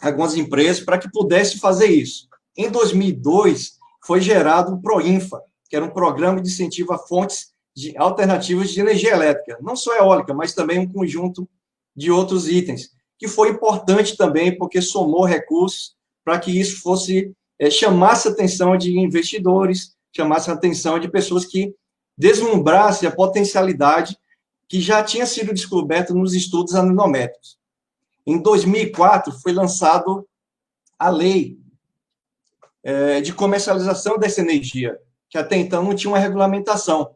algumas empresas para que pudesse fazer isso. Em 2002, foi gerado o Proinfa, que era um programa de incentivo a fontes alternativas de energia elétrica, não só eólica, mas também um conjunto de outros itens, que foi importante também porque somou recursos para que isso fosse chamasse a atenção de investidores, chamasse a atenção de pessoas que deslumbrassem a potencialidade que já tinha sido descoberta nos estudos anenométricos. Em 2004, foi lançado a lei de comercialização dessa energia, que até então não tinha uma regulamentação.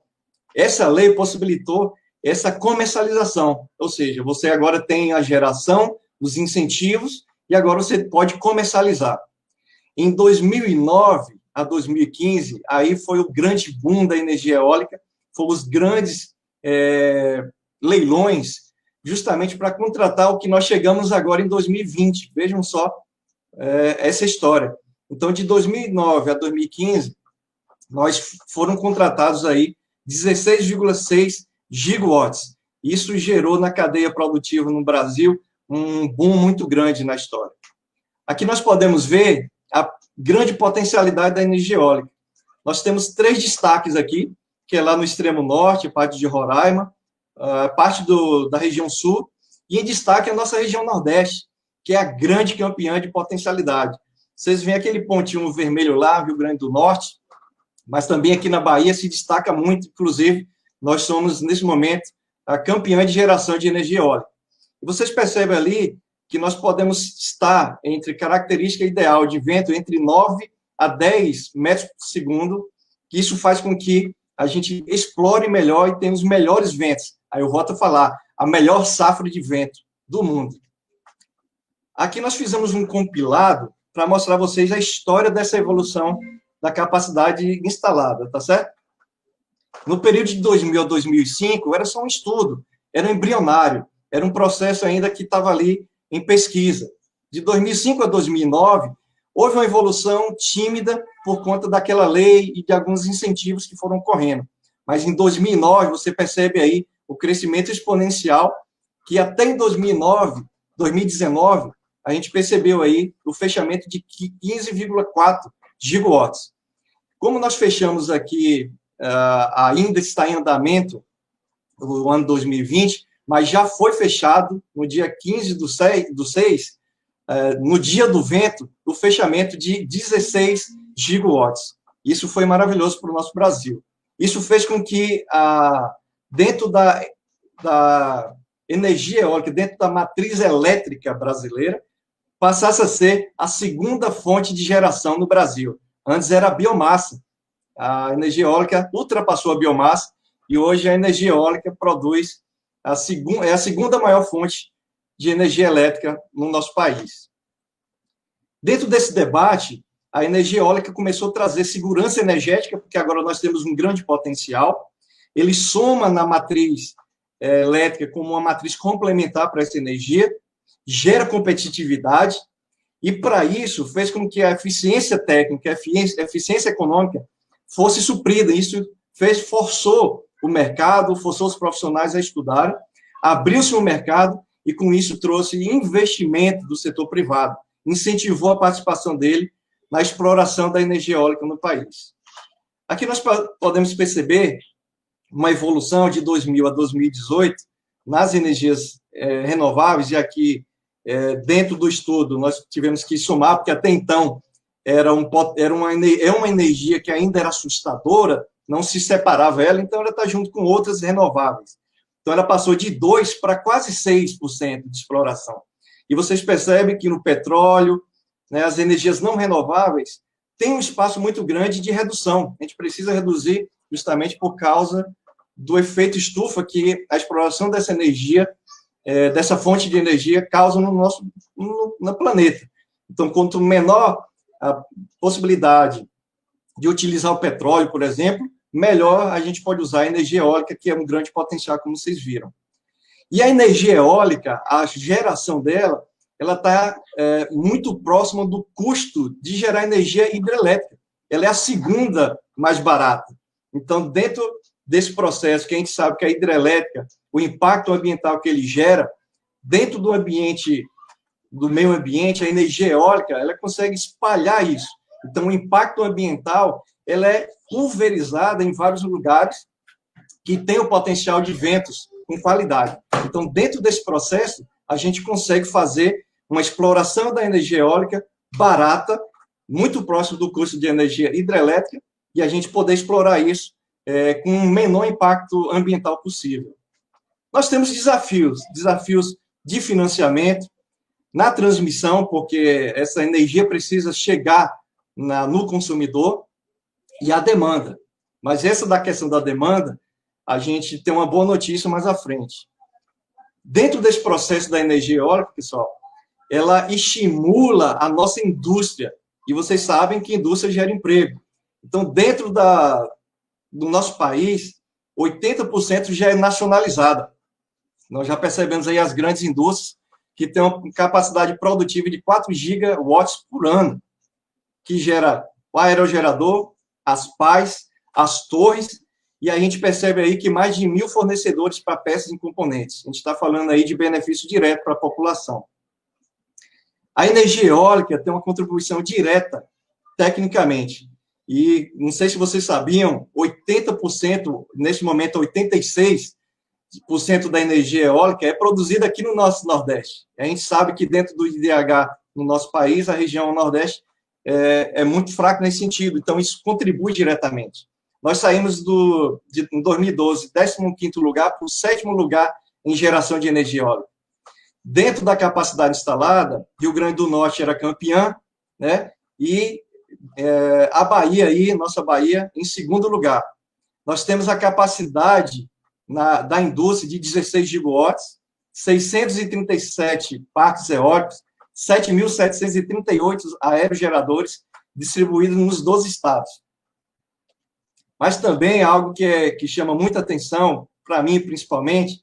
Essa lei possibilitou essa comercialização, ou seja, você agora tem a geração, os incentivos, e agora você pode comercializar. Em 2009 a 2015, aí foi o grande boom da energia eólica, foram os grandes leilões, justamente para contratar o que nós chegamos agora em 2020. Vejam só essa história. Então, de 2009 a 2015, foram contratados aí 16,6 gigawatts. Isso gerou na cadeia produtiva no Brasil um boom muito grande na história. Aqui nós podemos ver a grande potencialidade da energia eólica. Nós temos 3 destaques aqui, que é lá no extremo norte, parte de Roraima, parte da região sul, e em destaque a nossa região nordeste, que é a grande campeã de potencialidade. Vocês veem aquele pontinho vermelho lá, Rio Grande do Norte, mas também aqui na Bahia se destaca muito, inclusive, nós somos, nesse momento, a campeã de geração de energia eólica. E vocês percebem ali que nós podemos estar entre característica ideal de vento entre 9 a 10 metros por segundo, que isso faz com que a gente explore melhor e tenha os melhores ventos. Aí eu volto a falar, a melhor safra de vento do mundo. Aqui nós fizemos um compilado para mostrar a vocês a história dessa evolução da capacidade instalada, tá certo? No período de 2000 a 2005, era só um estudo, era um embrionário, era um processo ainda que estava ali em pesquisa. De 2005 a 2009, houve uma evolução tímida por conta daquela lei e de alguns incentivos que foram ocorrendo. Mas em 2009, você percebe aí o crescimento exponencial, que até em 2009, 2019, a gente percebeu aí o fechamento de 15,4 gigawatts. Como nós fechamos aqui, ainda está em andamento o ano 2020, mas já foi fechado no dia 15 do 6, no dia do vento, o fechamento de 16 gigawatts. Isso foi maravilhoso para o nosso Brasil. Isso fez com que, dentro da energia eólica, dentro da matriz elétrica brasileira, passasse a ser a segunda fonte de geração no Brasil. Antes era a biomassa. A energia eólica ultrapassou a biomassa e hoje a energia eólica produz é a segunda maior fonte de energia elétrica no nosso país. Dentro desse debate, a energia eólica começou a trazer segurança energética, porque agora nós temos um grande potencial. Ele soma na matriz elétrica como uma matriz complementar para essa energia, gera competitividade, e para isso fez com que a eficiência técnica, a eficiência econômica fosse suprida. Isso forçou o mercado, forçou os profissionais a estudarem, abriu-se um mercado e, com isso, trouxe investimento do setor privado, incentivou a participação dele na exploração da energia eólica no país. Aqui nós podemos perceber uma evolução de 2000 a 2018 nas energias renováveis, e aqui, dentro do estudo, nós tivemos que somar, porque até então é uma energia que ainda era assustadora, não se separava ela, então ela está junto com outras renováveis. Então ela passou de 2% para quase 6% de exploração. E vocês percebem que no petróleo, né, as energias não renováveis têm um espaço muito grande de redução. A gente precisa reduzir justamente por causa do efeito estufa que a exploração dessa energia, dessa fonte de energia, causa no planeta. Então, quanto menor a possibilidade de utilizar o petróleo, por exemplo, melhor a gente pode usar a energia eólica, que é um grande potencial, como vocês viram. E a energia eólica, a geração dela, ela está muito próxima do custo de gerar energia hidrelétrica. Ela é a segunda mais barata. Então, dentro desse processo, que a gente sabe que a hidrelétrica, o impacto ambiental que ele gera, dentro do ambiente, do meio ambiente, a energia eólica, ela consegue espalhar isso. Então, o impacto ambiental, ela é pulverizada em vários lugares que tem o potencial de ventos com qualidade. Então, dentro desse processo, a gente consegue fazer uma exploração da energia eólica barata, muito próximo do custo de energia hidrelétrica, e a gente poder explorar isso com o menor impacto ambiental possível. Nós temos desafios de financiamento, na transmissão, porque essa energia precisa chegar no consumidor, e a demanda. Mas essa da questão da demanda, a gente tem uma boa notícia mais à frente. Dentro desse processo da energia eólica, pessoal, ela estimula a nossa indústria, e vocês sabem que a indústria gera emprego. Então, dentro do nosso país, 80% já é nacionalizada. Nós já percebemos aí as grandes indústrias que têm uma capacidade produtiva de 4 gigawatts por ano, que gera o aerogerador, as pás, as torres, e a gente percebe aí que mais de 1.000 fornecedores para peças e componentes. A gente está falando aí de benefício direto para a população. A energia eólica tem uma contribuição direta, tecnicamente. E não sei se vocês sabiam, 80%, neste momento 86% da energia eólica é produzida aqui no nosso Nordeste. A gente sabe que dentro do IDH no nosso país, a região Nordeste é muito fraca nesse sentido, então isso contribui diretamente. Nós saímos em 2012, 15º lugar para o 7º lugar em geração de energia eólica. Dentro da capacidade instalada, Rio Grande do Norte era campeã, né? E a Bahia, nossa Bahia, em 2º lugar. Nós temos a capacidade da indústria de 16 gigawatts, 637 parques eólicos, 7.738 aerogeradores distribuídos nos 12 estados. Mas também algo que chama muita atenção, para mim principalmente,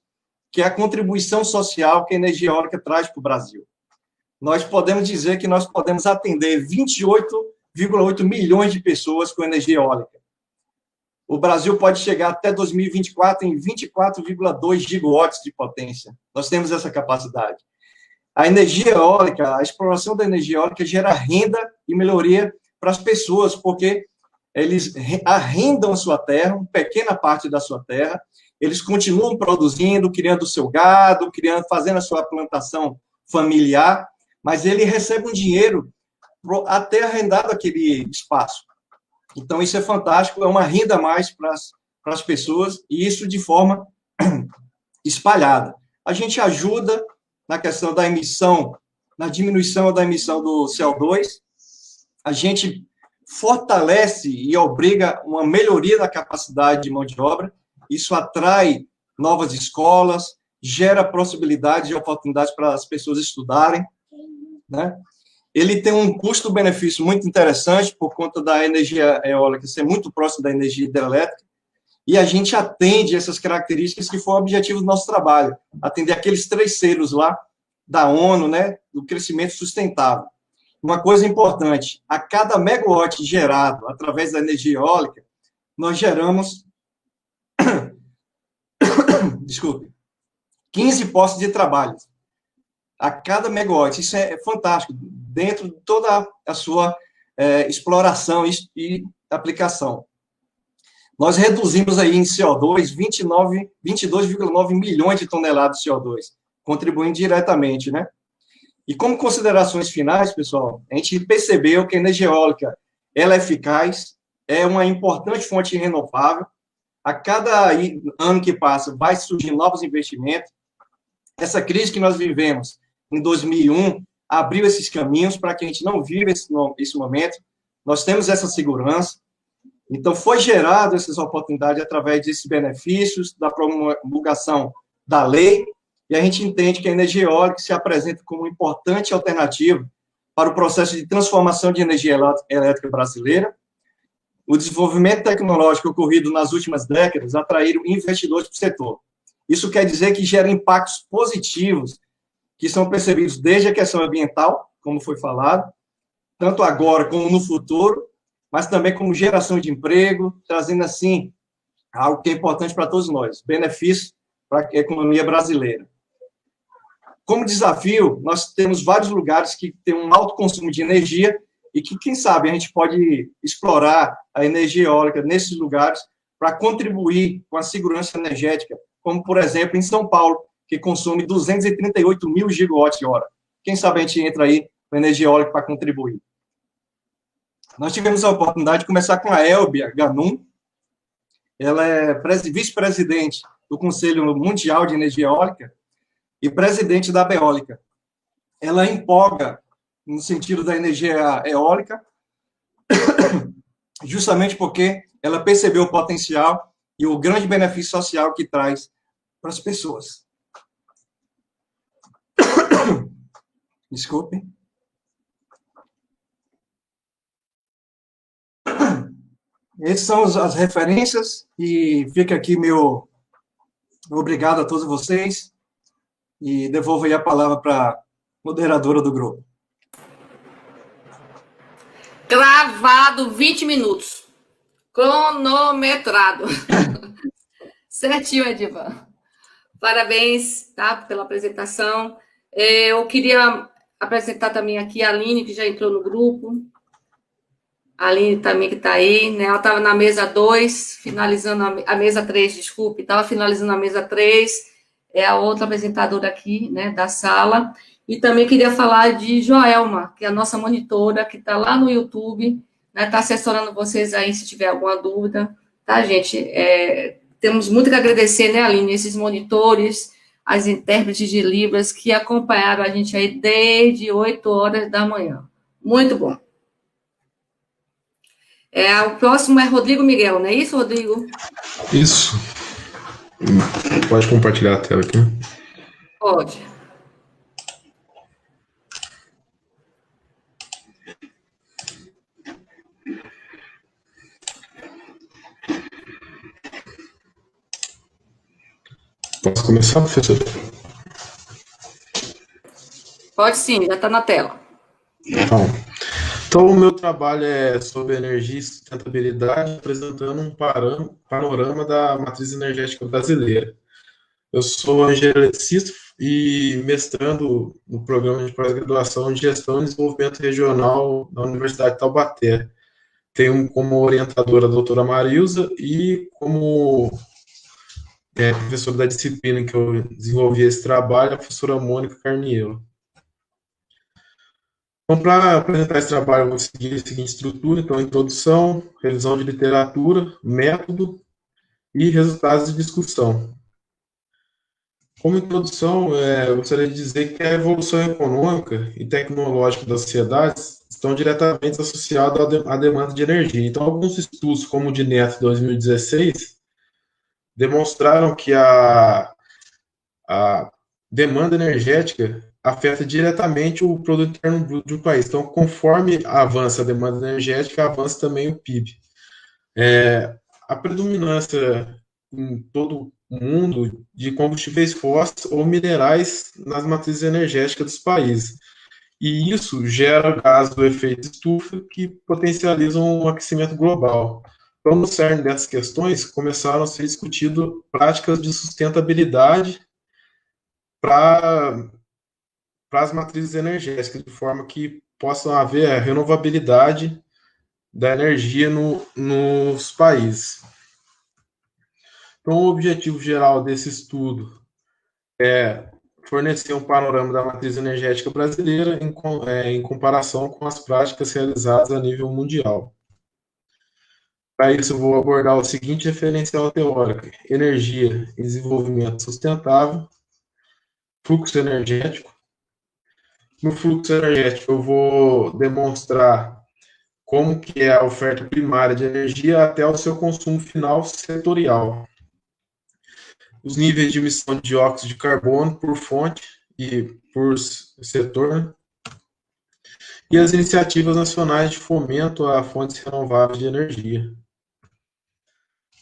que é a contribuição social que a energia eólica traz para o Brasil. Nós podemos dizer que nós podemos atender 28,8 milhões de pessoas com energia eólica. O Brasil pode chegar até 2024 em 24,2 gigawatts de potência. Nós temos essa capacidade. A energia eólica, a exploração da energia eólica gera renda e melhoria para as pessoas, porque eles arrendam a sua terra, uma pequena parte da sua terra, eles continuam produzindo, criando o seu gado, fazendo a sua plantação familiar, mas ele recebe um dinheiro até arrendado aquele espaço. Então, isso é fantástico, é uma renda a mais para as pessoas, e isso de forma espalhada. A gente ajuda na questão da emissão, na diminuição da emissão do CO2, a gente fortalece e obriga uma melhoria da capacidade de mão de obra, isso atrai novas escolas, gera possibilidades e oportunidades para as pessoas estudarem, né? Ele tem um custo-benefício muito interessante por conta da energia eólica ser muito próximo da energia hidrelétrica, e a gente atende essas características que foi o objetivo do nosso trabalho, atender aqueles 3 selos lá da ONU, né, do crescimento sustentável. Uma coisa importante, a cada megawatt gerado através da energia eólica, nós geramos, desculpe, 15 postos de trabalho. A cada megawatt, isso é fantástico, dentro de toda a sua exploração e aplicação. Nós reduzimos aí em CO2 22,9 milhões de toneladas de CO2, contribuindo diretamente, né? E como considerações finais, pessoal, a gente percebeu que a energia eólica, ela é eficaz, é uma importante fonte renovável, a cada ano que passa vai surgir novos investimentos. Essa crise que nós vivemos em 2001 abriu esses caminhos para que a gente não viva esse momento, nós temos essa segurança. Então, foi gerado essas oportunidades através desses benefícios, da promulgação da lei, e a gente entende que a energia eólica se apresenta como uma importante alternativa para o processo de transformação de energia elétrica brasileira. O desenvolvimento tecnológico ocorrido nas últimas décadas atraíram investidores para o setor. Isso quer dizer que gera impactos positivos, que são percebidos desde a questão ambiental, como foi falado, tanto agora como no futuro, mas também como geração de emprego, trazendo, assim, algo que é importante para todos nós, benefícios para a economia brasileira. Como desafio, nós temos vários lugares que têm um alto consumo de energia e que, quem sabe, a gente pode explorar a energia eólica nesses lugares para contribuir com a segurança energética, como, por exemplo, em São Paulo, que consome 238 mil gigawatts-hora. Quem sabe a gente entra aí com energia eólica para contribuir. Nós tivemos a oportunidade de começar com a Elbia Ganum. Ela é vice-presidente do Conselho Mundial de Energia Eólica e presidente da Beólica. Ela empolga no sentido da energia eólica, justamente porque ela percebeu o potencial e o grande benefício social que traz para as pessoas. Desculpe. Essas são as referências, e fica aqui meu obrigado a todos vocês, e devolvo aí a palavra para a moderadora do grupo. Gravado 20 minutos. Cronometrado. Certinho, Edivan. Parabéns, tá, pela apresentação. Eu queria apresentar também aqui a Aline, que já entrou no grupo. A Aline também que está aí, né? Ela estava na mesa 2, finalizando a mesa 3, desculpe, estava finalizando a mesa 3, é a outra apresentadora aqui, né, da sala. E também queria falar de Joelma, que é a nossa monitora, que está lá no YouTube, né, está assessorando vocês aí se tiver alguma dúvida, tá, gente? Temos muito que agradecer, né, Aline, esses monitores, as intérpretes de Libras que acompanharam a gente aí desde 8 horas da manhã. Muito bom. O próximo é Rodrigo Miguel, não é isso, Rodrigo? Isso. Pode compartilhar a tela aqui? Pode. Posso começar, professor? Pode sim, já está na tela. Então, o meu trabalho é sobre energia e sustentabilidade, apresentando um panorama da matriz energética brasileira. Eu sou engenheiro eletricista, e mestrando no programa de pós-graduação de Gestão e Desenvolvimento Regional da Universidade de Taubaté. Tenho como orientadora a doutora Marilza e como professora da disciplina em que eu desenvolvi esse trabalho, a professora Mônica Carniello. Então, para apresentar esse trabalho, eu vou seguir a seguinte estrutura: então, introdução, revisão de literatura, método e resultados de discussão. Como introdução, eu gostaria de dizer que a evolução econômica e tecnológica das sociedades estão diretamente associadas à demanda de energia. Então, alguns estudos, como o de Neto 2016, demonstraram que a demanda energética afeta diretamente o produto interno bruto de um país. Então, conforme avança a demanda energética, avança também o PIB. A predominância em todo o mundo de combustíveis fósseis ou minerais nas matrizes energéticas dos países. E isso gera gases do efeito estufa que potencializam o aquecimento global. Então, no cerne dessas questões, começaram a ser discutidas práticas de sustentabilidade para as matrizes energéticas, de forma que possam haver a renovabilidade da energia nos países. Então, o objetivo geral desse estudo é fornecer um panorama da matriz energética brasileira em comparação com as práticas realizadas a nível mundial. Para isso, eu vou abordar o seguinte referencial teórico: energia e desenvolvimento sustentável, fluxo energético. No fluxo energético, eu vou demonstrar como que é a oferta primária de energia até o seu consumo final setorial. Os níveis de emissão de dióxido de carbono por fonte e por setor, e as iniciativas nacionais de fomento a fontes renováveis de energia.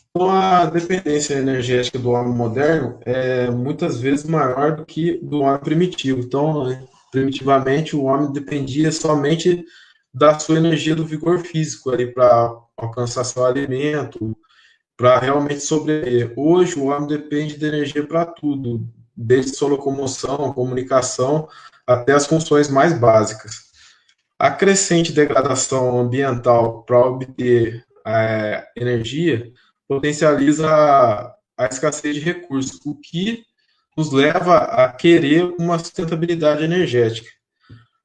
Então, a dependência energética do homem moderno é muitas vezes maior do que do homem primitivo. Então, primitivamente, o homem dependia somente da sua energia do vigor físico para alcançar seu alimento, para realmente sobreviver. Hoje, o homem depende de energia para tudo, desde sua locomoção, comunicação, até as funções mais básicas. A crescente degradação ambiental para obter energia potencializa a escassez de recursos, o que nos leva a querer uma sustentabilidade energética.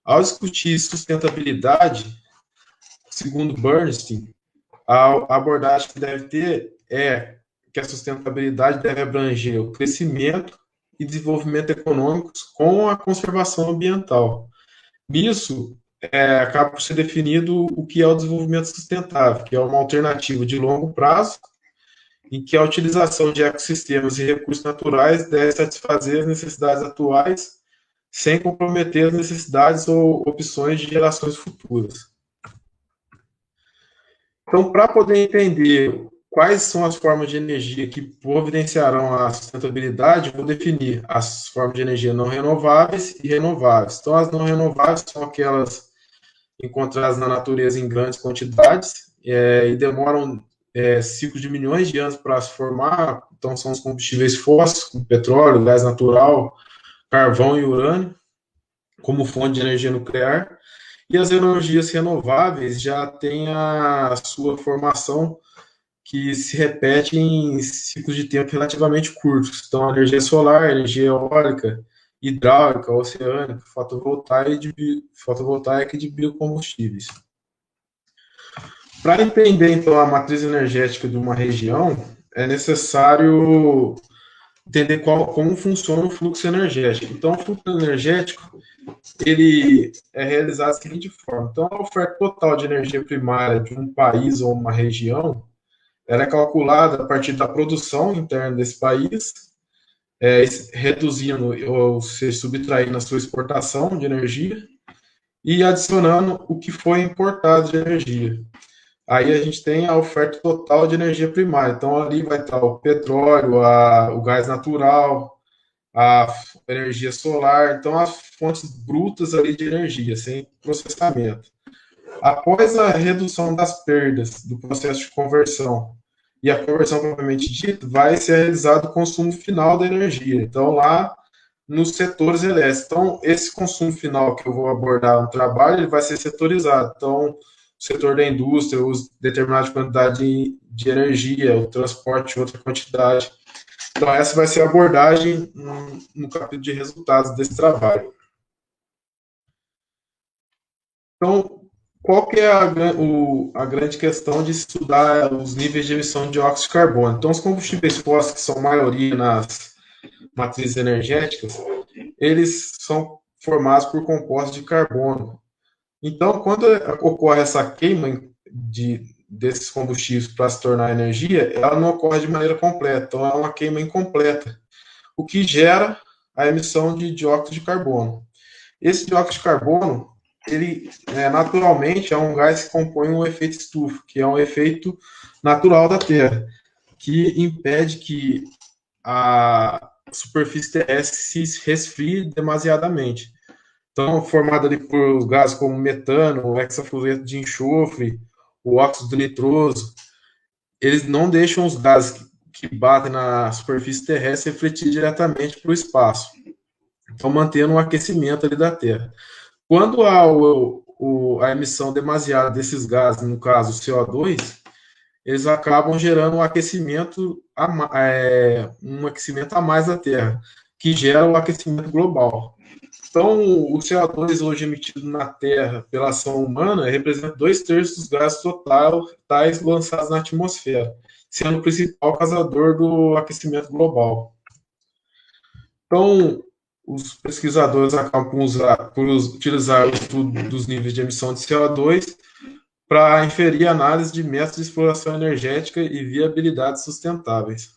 Ao discutir sustentabilidade, segundo Bernstein, a abordagem que deve ter é que a sustentabilidade deve abranger o crescimento e desenvolvimento econômicos com a conservação ambiental. Nisso, acaba por ser definido o que é o desenvolvimento sustentável, que é uma alternativa de longo prazo, em que a utilização de ecossistemas e recursos naturais deve satisfazer as necessidades atuais, sem comprometer as necessidades ou opções de gerações futuras. Então, para poder entender quais são as formas de energia que providenciarão a sustentabilidade, vou definir as formas de energia não renováveis e renováveis. Então, as não renováveis são aquelas encontradas na natureza em grandes quantidades e demoram ciclos de milhões de anos para se formar. Então, são os combustíveis fósseis, como petróleo, gás natural, carvão e urânio, como fonte de energia nuclear. E as energias renováveis já têm a sua formação que se repete em ciclos de tempo relativamente curtos. Então, a energia solar, energia eólica, hidráulica, oceânica, fotovoltaica e de biocombustíveis. Para entender, então, a matriz energética de uma região, é necessário entender como funciona o fluxo energético. Então, o fluxo energético ele é realizado da seguinte forma. Então, a oferta total de energia primária de um país ou uma região ela é calculada a partir da produção interna desse país, reduzindo ou se subtraindo a sua exportação de energia e adicionando o que foi importado de energia. Aí a gente tem a oferta total de energia primária. Então, ali vai estar o petróleo, o gás natural, a energia solar. Então, as fontes brutas ali de energia, sem processamento. Após a redução das perdas do processo de conversão e a conversão propriamente dita, vai ser realizado o consumo final da energia. Então, lá nos setores elétricos. Então, esse consumo final que eu vou abordar no trabalho, ele vai ser setorizado. Então, o setor da indústria usa determinada quantidade de energia, o transporte outra quantidade. Então, essa vai ser a abordagem no capítulo de resultados desse trabalho. Então, qual que é a grande questão de estudar os níveis de emissão de dióxido de carbono? Então, os combustíveis fósseis, que são maioria nas matrizes energéticas, eles são formados por compostos de carbono. Então, quando ocorre essa queima desses combustíveis para se tornar energia, ela não ocorre de maneira completa, então é uma queima incompleta, o que gera a emissão de dióxido de carbono. Esse dióxido de carbono, ele naturalmente é um gás que compõe um efeito estufa, que é um efeito natural da Terra, que impede que a superfície terrestre se resfrie demasiadamente. Então, formado ali por gases como metano, o hexafluoreto de enxofre, o óxido nitroso, eles não deixam os gases que batem na superfície terrestre refletir diretamente para o espaço. Então, mantendo o aquecimento ali da Terra. Quando há a emissão demasiada desses gases, no caso o CO2, eles acabam gerando um aquecimento a mais da Terra, que gera o aquecimento global. Então, o CO2 hoje emitido na Terra pela ação humana representa 2/3 dos gases totais lançados na atmosfera, sendo o principal causador do aquecimento global. Então, os pesquisadores acabam por utilizar o estudo dos níveis de emissão de CO2 para inferir análise de métodos de exploração energética e viabilidade sustentáveis.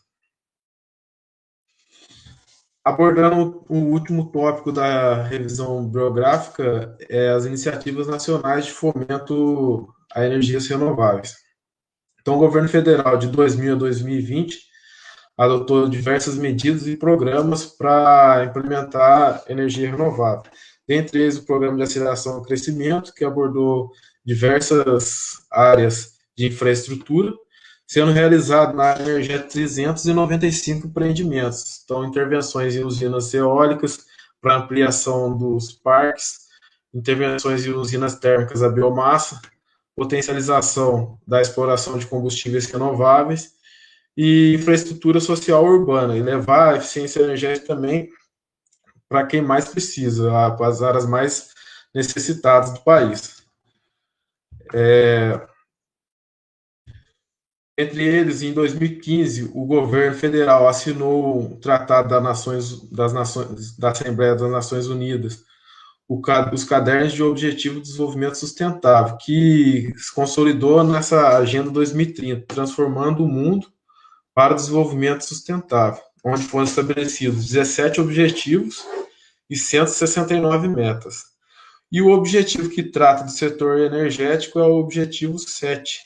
Abordando o último tópico da revisão bibliográfica, as iniciativas nacionais de fomento a energias renováveis. Então, o governo federal, de 2000 a 2020, adotou diversas medidas e programas para implementar energia renovável. Dentre eles, o Programa de Aceleração ao Crescimento, que abordou diversas áreas de infraestrutura, sendo realizado na área energética 395 empreendimentos. Então, intervenções em usinas eólicas para ampliação dos parques, intervenções em usinas térmicas a biomassa, potencialização da exploração de combustíveis renováveis e infraestrutura social urbana, e levar a eficiência energética também para quem mais precisa, para as áreas mais necessitadas do país. Entre eles, em 2015, o governo federal assinou o Tratado da Assembleia das Nações Unidas, os Cadernos de Objetivo de Desenvolvimento Sustentável, que se consolidou nessa Agenda 2030, transformando o mundo para o desenvolvimento sustentável, onde foram estabelecidos 17 objetivos e 169 metas. E o objetivo que trata do setor energético é o objetivo 7,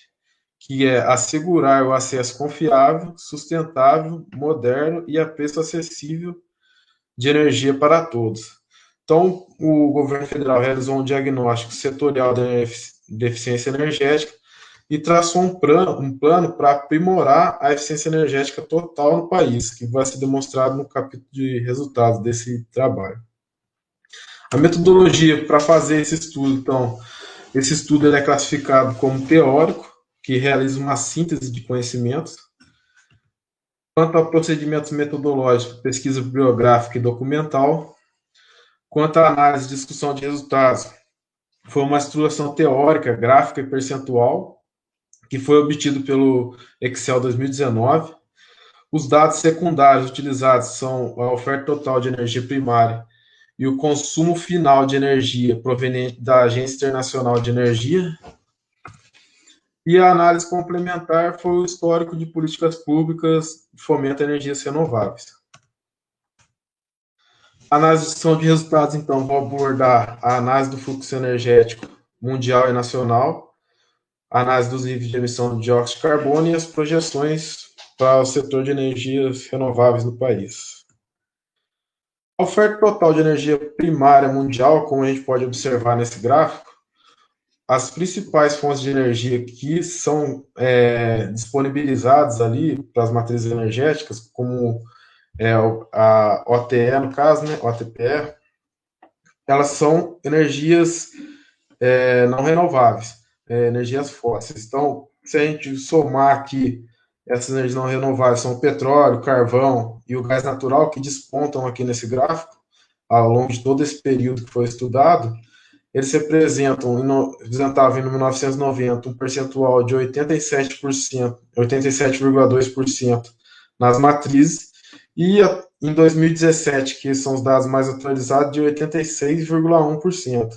que é assegurar o acesso confiável, sustentável, moderno e a preço acessível de energia para todos. Então, o governo federal realizou um diagnóstico setorial da eficiência energética e traçou um plano para aprimorar a eficiência energética total no país, que vai ser demonstrado no capítulo de resultados desse trabalho. A metodologia para fazer esse estudo, então, esse estudo ele é classificado como teórico, que realiza uma síntese de conhecimentos. Quanto a procedimentos metodológicos, pesquisa bibliográfica e documental. Quanto à análise e discussão de resultados, foi uma estruturação teórica, gráfica e percentual, que foi obtido pelo Excel 2019. Os dados secundários utilizados são a oferta total de energia primária e o consumo final de energia proveniente da Agência Internacional de Energia. E a análise complementar foi o histórico de políticas públicas de fomento a energias renováveis. A análise de resultados, então, vou abordar a análise do fluxo energético mundial e nacional, a análise dos níveis de emissão de dióxido de carbono e as projeções para o setor de energias renováveis no país. A oferta total de energia primária mundial, como a gente pode observar nesse gráfico, as principais fontes de energia que são disponibilizadas ali para as matrizes energéticas, como a OTE, no caso, né, OTPE, elas são energias não renováveis, energias fósseis. Então, se a gente somar aqui essas energias não renováveis, são o petróleo, o carvão e o gás natural, que despontam aqui nesse gráfico, ao longo de todo esse período que foi estudado, eles representavam em 1990 um percentual de 87%, 87,2% nas matrizes, e em 2017, que são os dados mais atualizados, de 86,1%.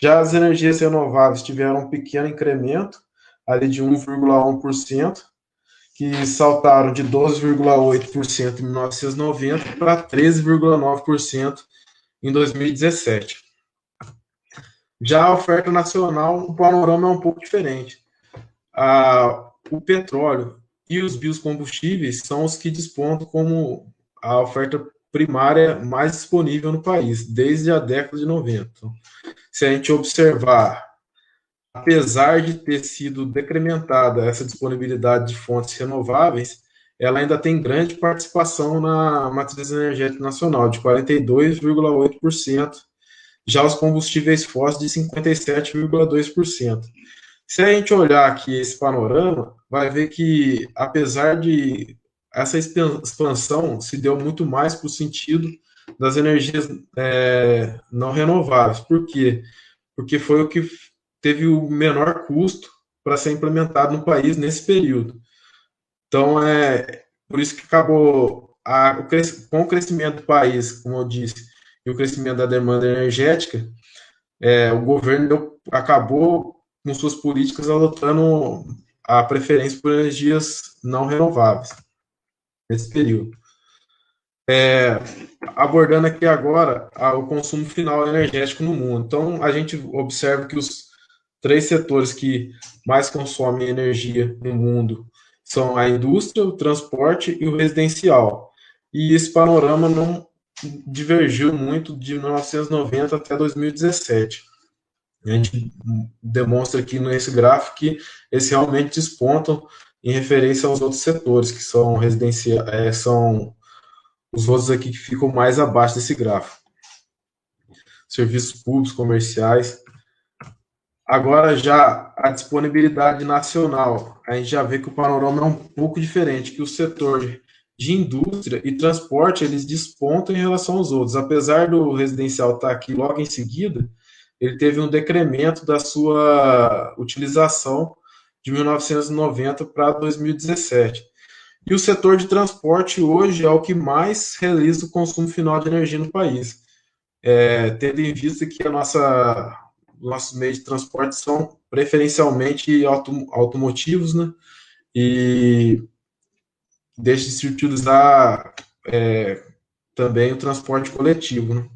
Já as energias renováveis tiveram um pequeno incremento, ali de 1,1%, que saltaram de 12,8% em 1990 para 13,9% em 2017. Já a oferta nacional, o panorama é um pouco diferente. O petróleo e os biocombustíveis são os que despontam como a oferta primária mais disponível no país, desde a década de 90. Se a gente observar, apesar de ter sido decrementada essa disponibilidade de fontes renováveis, ela ainda tem grande participação na matriz energética nacional, de 42,8%, já os combustíveis fósseis de 57,2%. Se a gente olhar aqui esse panorama, vai ver que, apesar de essa expansão se deu muito mais para o sentido das energias não renováveis. Por quê? Porque foi o que teve o menor custo para ser implementado no país nesse período. Então, por isso que acabou, com o crescimento do país, como eu disse, e o crescimento da demanda energética, o governo acabou, com suas políticas, adotando a preferência por energias não renováveis nesse período. Abordando aqui agora o consumo final energético no mundo. Então, a gente observa que os 3 setores que mais consomem energia no mundo são a indústria, o transporte e o residencial. E esse panorama não divergiu muito de 1990 até 2017. A gente demonstra aqui nesse gráfico que eles realmente despontam em referência aos outros setores, que são residenciais, são os outros aqui que ficam mais abaixo desse gráfico. Serviços públicos, comerciais. Agora, já a disponibilidade nacional, a gente já vê que o panorama é um pouco diferente, que o setor de indústria e transporte, eles despontam em relação aos outros. Apesar do residencial estar aqui logo em seguida, ele teve um decremento da sua utilização de 1990 para 2017. E o setor de transporte hoje é o que mais realiza o consumo final de energia no país. Tendo em vista que nossos meios de transporte são preferencialmente automotivos, né? E deixa de se utilizar também o transporte coletivo, né?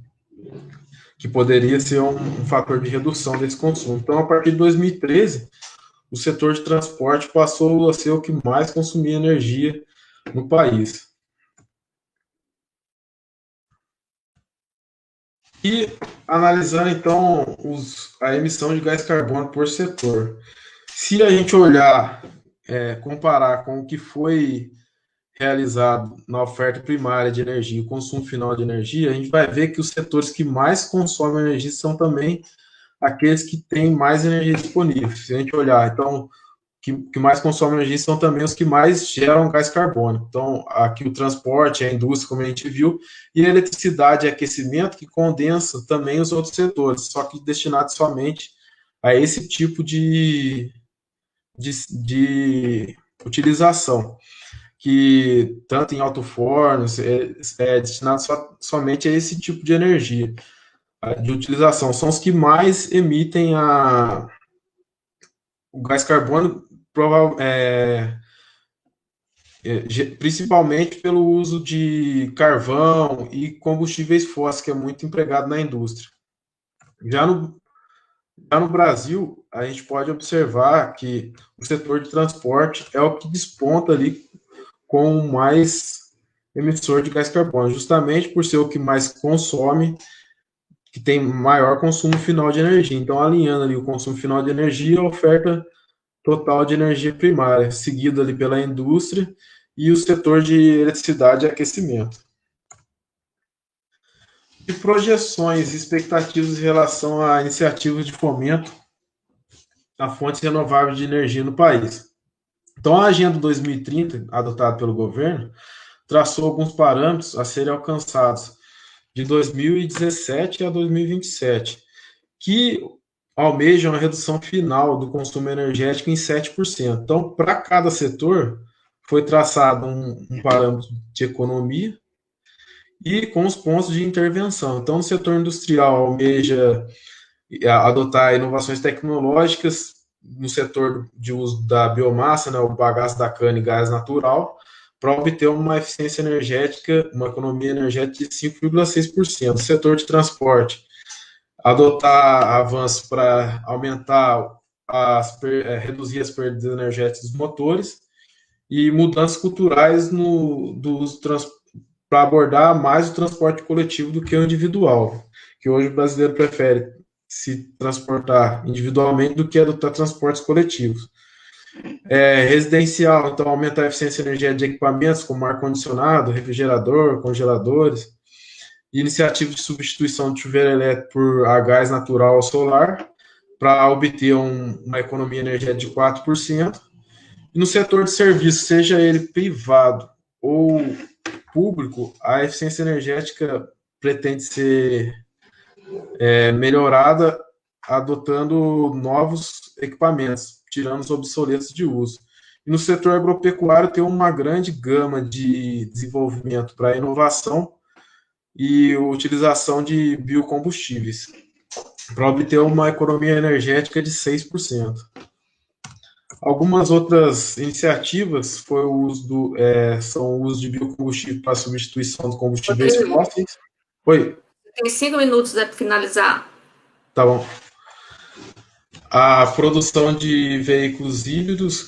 Que poderia ser um fator de redução desse consumo. Então, a partir de 2013, o setor de transporte passou a ser o que mais consumia energia no país. E analisando, então, a emissão de gás carbônico por setor. Se a gente olhar, comparar com o que foi realizado na oferta primária de energia e o consumo final de energia, a gente vai ver que os setores que mais consomem energia são também aqueles que têm mais energia disponível. Se a gente olhar, então, que mais consomem energia são também os que mais geram gás carbônico. Então, aqui o transporte, a indústria, como a gente viu, e a eletricidade e aquecimento, que condensa também os outros setores, só que destinado somente a esse tipo de utilização, que tanto em alto-fornos é destinado somente a esse tipo de energia de utilização. São os que mais emitem o gás carbônico, principalmente pelo uso de carvão e combustíveis fósseis, que é muito empregado na indústria. Já no Brasil, a gente pode observar que o setor de transporte é o que desponta ali com o mais emissor de gás carbônico, justamente por ser o que mais consome, que tem maior consumo final de energia. Então, alinhando ali o consumo final de energia, a oferta total de energia primária, seguido ali pela indústria e o setor de eletricidade e aquecimento. E projeções e expectativas em relação a iniciativas de fomento a fontes renováveis de energia no país. Então, a Agenda 2030, adotada pelo governo, traçou alguns parâmetros a serem alcançados de 2017 a 2027, que almejam a redução final do consumo energético em 7%. Então, para cada setor, foi traçado um parâmetro de economia e com os pontos de intervenção. Então, no setor industrial, almeja adotar inovações tecnológicas no setor de uso da biomassa, né, o bagaço da cana e gás natural, para obter uma eficiência energética, uma economia energética de 5,6%. No setor de transporte, adotar avanços para aumentar, reduzir as perdas energéticas dos motores e mudanças culturais para abordar mais o transporte coletivo do que o individual, que hoje o brasileiro prefere se transportar individualmente do que adotar transportes coletivos. Residencial, então, aumentar a eficiência energética de equipamentos como ar-condicionado, refrigerador, congeladores, iniciativa de substituição de chuveiro elétrico por a gás natural ou solar, para obter uma economia energética de 4%. E no setor de serviços, seja ele privado ou público, a eficiência energética pretende ser melhorada adotando novos equipamentos, tirando os obsoletos de uso. E no setor agropecuário tem uma grande gama de desenvolvimento para inovação e utilização de biocombustíveis, para obter uma economia energética de 6%. Algumas outras iniciativas são o uso de biocombustível para substituição de combustíveis fósseis. Oi. Tem 5 minutos para finalizar. Tá bom. A produção de veículos híbridos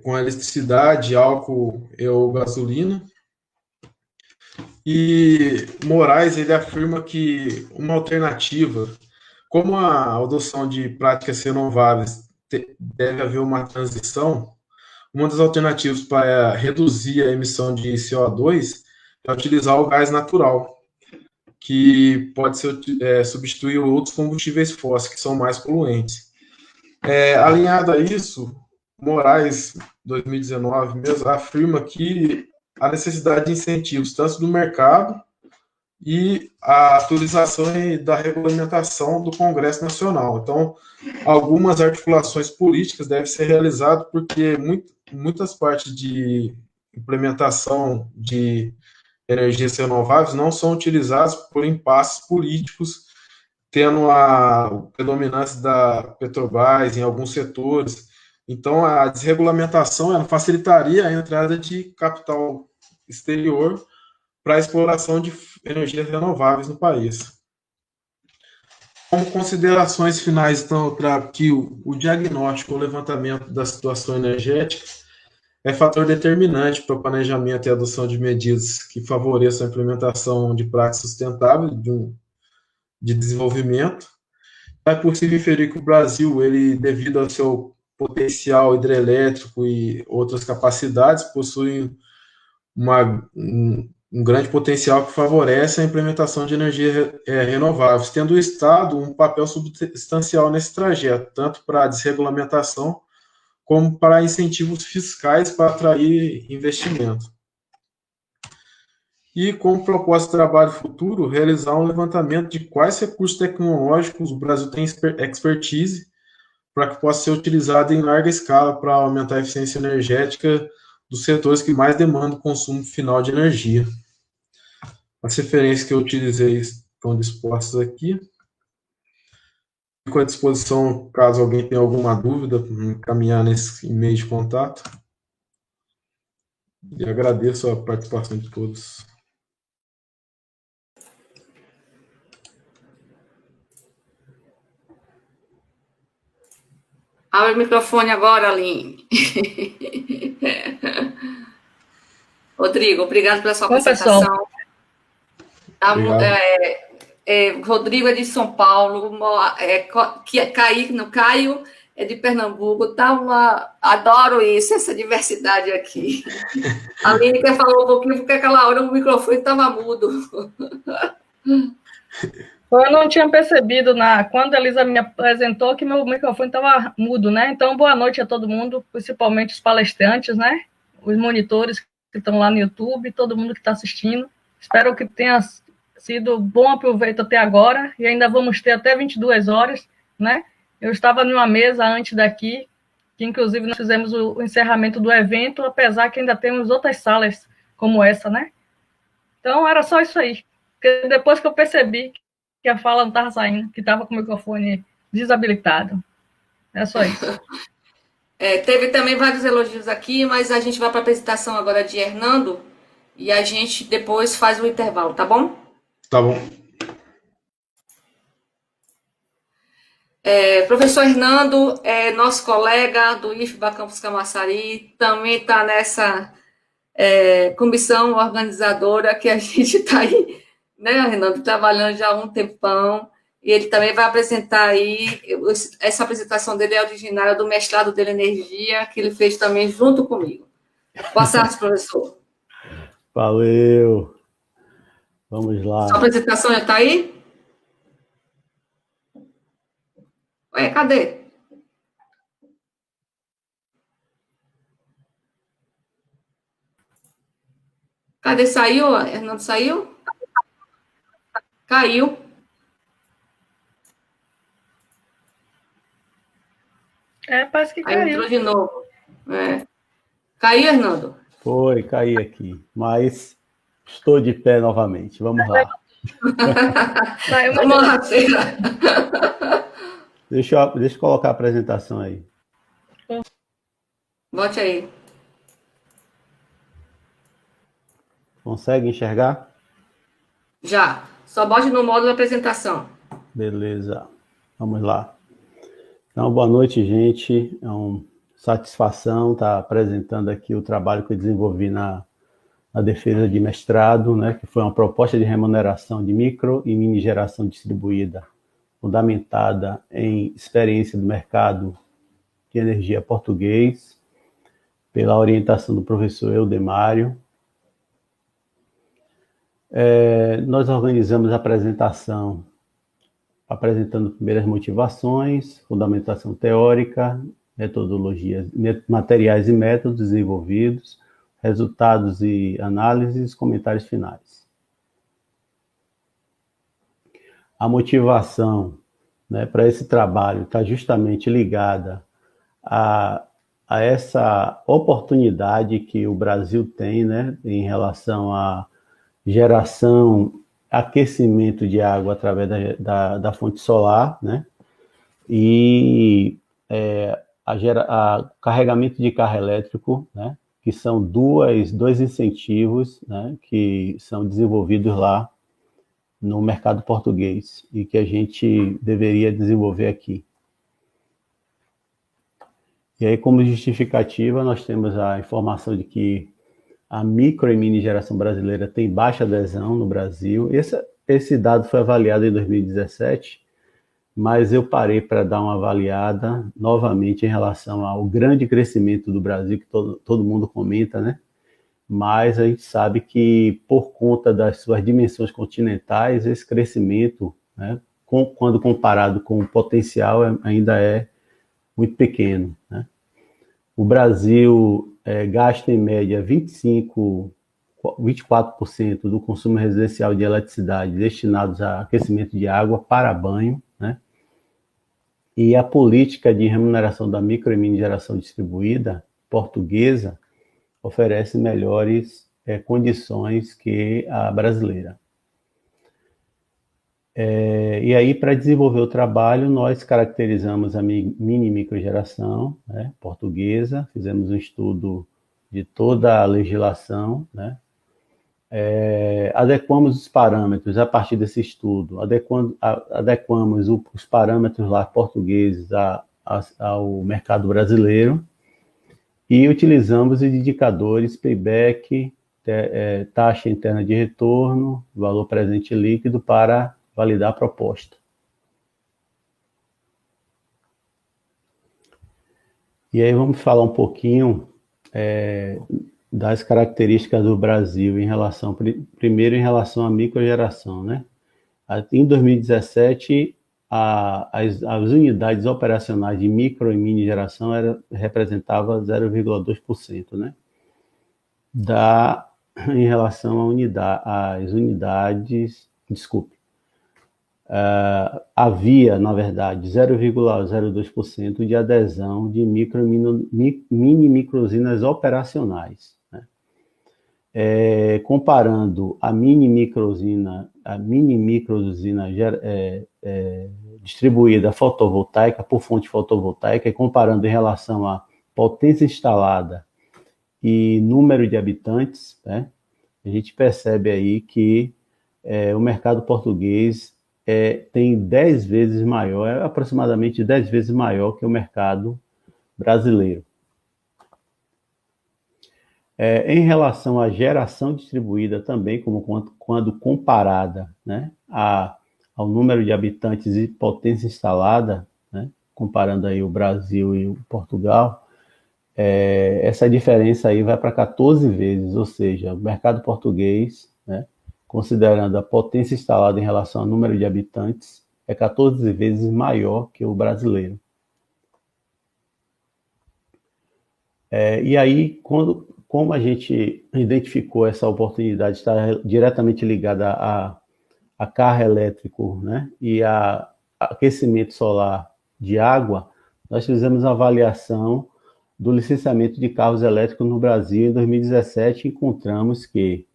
com eletricidade, álcool ou gasolina. E Moraes, ele afirma que uma alternativa, como a adoção de práticas renováveis deve haver uma transição, uma das alternativas para reduzir a emissão de CO2 é utilizar o gás natural, que pode substituir outros combustíveis fósseis, que são mais poluentes. Alinhado a isso, Moraes, 2019 mesmo, afirma que a necessidade de incentivos, tanto do mercado e a atualização da regulamentação do Congresso Nacional. Então, algumas articulações políticas devem ser realizadas, porque muitas partes de implementação de energias renováveis não são utilizadas por impasses políticos, tendo a predominância da Petrobras em alguns setores. Então, a desregulamentação ela facilitaria a entrada de capital exterior para a exploração de energias renováveis no país. Como considerações finais, então, para que o diagnóstico ou levantamento da situação energética é fator determinante para o planejamento e adoção de medidas que favoreçam a implementação de práticas sustentáveis de desenvolvimento. É possível inferir que o Brasil, ele, devido ao seu potencial hidrelétrico e outras capacidades, possui um grande potencial que favorece a implementação de energias renováveis, tendo o Estado um papel substancial nesse trajeto, tanto para a desregulamentação como para incentivos fiscais para atrair investimento. E, como propósito de trabalho futuro, realizar um levantamento de quais recursos tecnológicos o Brasil tem expertise para que possa ser utilizado em larga escala para aumentar a eficiência energética dos setores que mais demandam o consumo final de energia. As referências que eu utilizei estão dispostas aqui. Fico à disposição, caso alguém tenha alguma dúvida, encaminhar nesse e-mail de contato. E agradeço a participação de todos. Abre o microfone agora, Aline. Rodrigo, obrigado pela sua apresentação. Rodrigo é de São Paulo, Caio é de Pernambuco, adoro isso, essa diversidade aqui. A Lineker falou um pouquinho, porque aquela hora o microfone estava mudo. Eu não tinha percebido, quando a Elisa me apresentou, que meu microfone estava mudo, né? Então, boa noite a todo mundo, principalmente os palestrantes, né? Os monitores que estão lá no YouTube, todo mundo que está assistindo. Espero que tenha sido bom aproveito até agora, e ainda vamos ter até 22 horas, né? Eu estava numa mesa antes daqui, que inclusive nós fizemos o encerramento do evento, apesar que ainda temos outras salas como essa, né? Então, era só isso aí. Porque depois que eu percebi que a fala não estava saindo, que estava com o microfone desabilitado. É só isso. Teve também vários elogios aqui, mas a gente vai para a apresentação agora de Hernando e a gente depois faz o intervalo, tá bom? Tá bom. Professor Hernando é nosso colega do IFBA Campus Camaçari, também está nessa comissão organizadora que a gente está aí, né, Hernando, trabalhando já há um tempão, e ele também vai apresentar aí, essa apresentação dele é originária do mestrado dele em Energia, que ele fez também junto comigo. Boa tarde, professor. Valeu. Vamos lá. Sua apresentação já está aí? Ué, cadê? Cadê? Saiu? Hernando saiu? Caiu. Parece que Aí caiu. entrou de novo. Caiu, Hernando? Foi, caí aqui, mas estou de pé novamente. Vamos lá. Uma rasteira. Deixa eu colocar a apresentação aí. Bote aí. Consegue enxergar? Já. Só bote no modo da apresentação. Beleza. Vamos lá. Então, boa noite, gente. É uma satisfação estar apresentando aqui o trabalho que eu desenvolvi na defesa de mestrado, né, que foi uma proposta de remuneração de micro e mini geração distribuída, fundamentada em experiência do mercado de energia português, pela orientação do professor Eudemário. Nós organizamos a apresentação apresentando primeiras motivações, fundamentação teórica, metodologias, materiais e métodos desenvolvidos, resultados e análises, comentários finais. A motivação, né, para esse trabalho está justamente ligada a essa oportunidade que o Brasil tem, né, em relação à geração, aquecimento de água através da fonte solar, né, e carregamento de carro elétrico, né, que são dois incentivos, né, que são desenvolvidos lá no mercado português e que a gente deveria desenvolver aqui. E aí, como justificativa, nós temos a informação de que a micro e mini geração brasileira tem baixa adesão no Brasil. Esse dado foi avaliado em 2017, mas eu parei para dar uma avaliada novamente em relação ao grande crescimento do Brasil, que todo mundo comenta, né? Mas a gente sabe que, por conta das suas dimensões continentais, esse crescimento, né, quando comparado com o potencial, ainda é muito pequeno, né? O Brasil gasta, em média, 24% do consumo residencial de eletricidade destinados a aquecimento de água para banho, né? E a política de remuneração da micro e mini geração distribuída portuguesa oferece melhores condições que a brasileira. E aí, para desenvolver o trabalho, nós caracterizamos a mini microgeração, né, portuguesa, fizemos um estudo de toda a legislação, né, adequamos os parâmetros a partir desse estudo, adequamos os parâmetros lá portugueses ao mercado brasileiro e utilizamos os indicadores payback, taxa interna de retorno, valor presente líquido para validar a proposta. E aí vamos falar um pouquinho das características do Brasil primeiro em relação à microgeração, né? Em 2017, as unidades operacionais de micro e mini geração representava 0,2%, né? Em relação às unidades, desculpe, havia, na verdade, 0,02% de adesão de mini micro-usinas operacionais, né? Comparando a mini micro-usina distribuída fotovoltaica, por fonte fotovoltaica, e comparando em relação à potência instalada e número de habitantes, né, a gente percebe aí que o mercado português tem 10 vezes maior, aproximadamente 10 vezes maior que o mercado brasileiro. Em relação à geração distribuída também, quando comparada, né, ao número de habitantes e potência instalada, né, comparando aí o Brasil e o Portugal, essa diferença aí vai para 14 vezes, ou seja, o mercado português, né, considerando a potência instalada em relação ao número de habitantes, é 14 vezes maior que o brasileiro. E aí, como a gente identificou essa oportunidade, está diretamente ligada a carro elétrico, né, e a aquecimento solar de água, nós fizemos a avaliação do licenciamento de carros elétricos no Brasil. Em 2017, encontramos que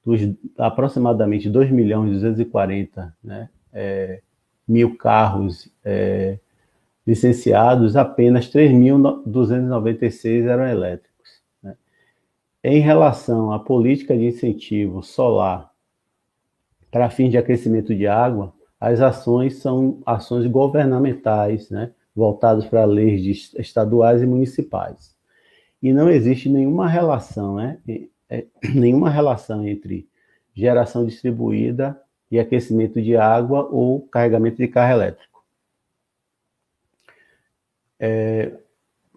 dos aproximadamente 2.240.000, né, mil carros licenciados, apenas 3.296 eram elétricos, né? Em relação à política de incentivo solar para fins de aquecimento de água, as ações são ações governamentais, né, voltadas para leis estaduais e municipais. E não existe nenhuma relação, né, nenhuma relação entre geração distribuída e aquecimento de água ou carregamento de carro elétrico.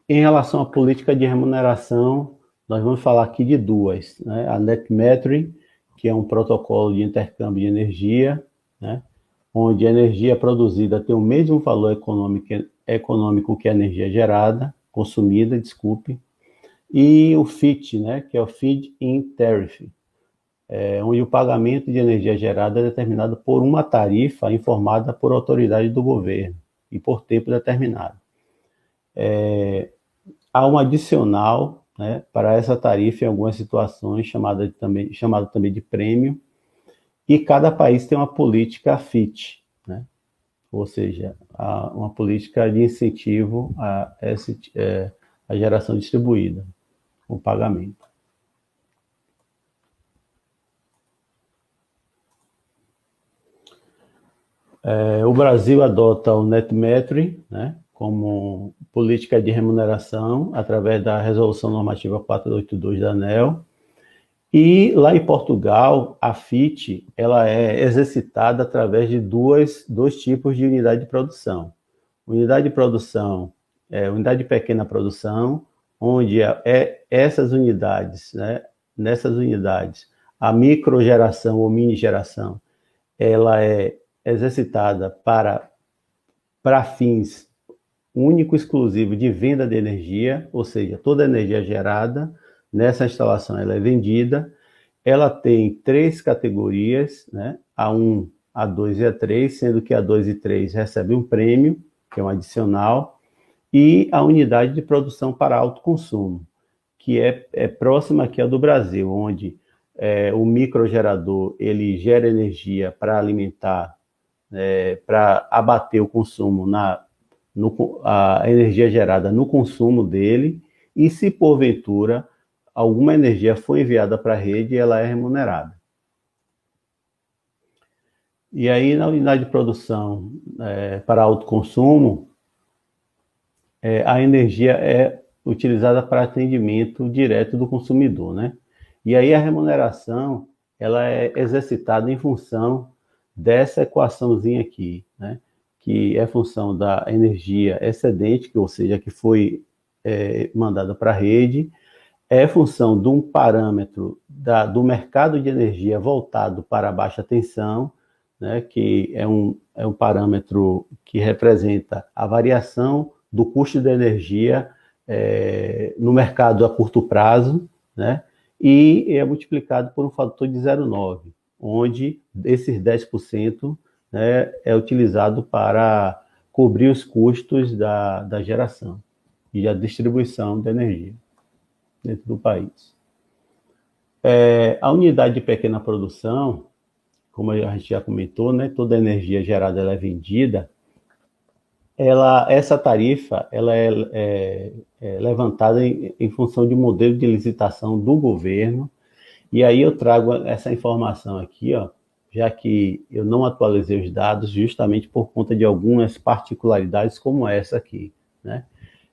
Em relação à política de remuneração, nós vamos falar aqui de duas, né? A Net Metering, que é um protocolo de intercâmbio de energia, né, onde a energia produzida tem o mesmo valor econômico que a energia consumida, e o FIT, né, que é o Feed-in Tariff, onde o pagamento de energia gerada é determinado por uma tarifa informada por autoridade do governo e por tempo determinado. Há um adicional, né, para essa tarifa em algumas situações, chamado também de prêmio, e cada país tem uma política FIT, né, ou seja, uma política de incentivo a geração distribuída, o pagamento. O Brasil adota o Net Metering, né, como política de remuneração através da Resolução Normativa 482 da ANEEL. E lá em Portugal, a FIT ela é exercitada através de dois tipos de unidade de produção. Unidade de produção, unidade de pequena produção, onde essas unidades, né, nessas unidades, a microgeração ou mini geração, ela é exercitada para fins único exclusivo de venda de energia, ou seja, toda a energia gerada nessa instalação ela é vendida. Ela tem 3 categorias, né, A1, A2 e A3, sendo que A2 e 3 recebem um prêmio, que é um adicional, e a unidade de produção para autoconsumo, que é próxima aqui ao do Brasil, onde o microgerador ele gera energia para alimentar, para abater o consumo a energia gerada no consumo dele, e se porventura alguma energia foi enviada para a rede, ela é remunerada. E aí, na unidade de produção para autoconsumo, a energia é utilizada para atendimento direto do consumidor, né? E aí a remuneração ela é exercitada em função dessa equaçãozinha aqui, né? Que é função da energia excedente, ou seja, que foi mandada para a rede, é função de um parâmetro do mercado de energia voltado para a baixa tensão, né, que é um parâmetro que representa a variação do custo da energia no mercado a curto prazo, né, e é multiplicado por um fator de 0,9, onde esses 10%, né, é utilizado para cobrir os custos da geração e a distribuição da energia dentro do país. A unidade de pequena produção, como a gente já comentou, né, toda a energia gerada ela é vendida. Essa tarifa ela é levantada em função de um modelo de licitação do governo. E aí eu trago essa informação aqui, ó, já que eu não atualizei os dados justamente por conta de algumas particularidades como essa aqui, né?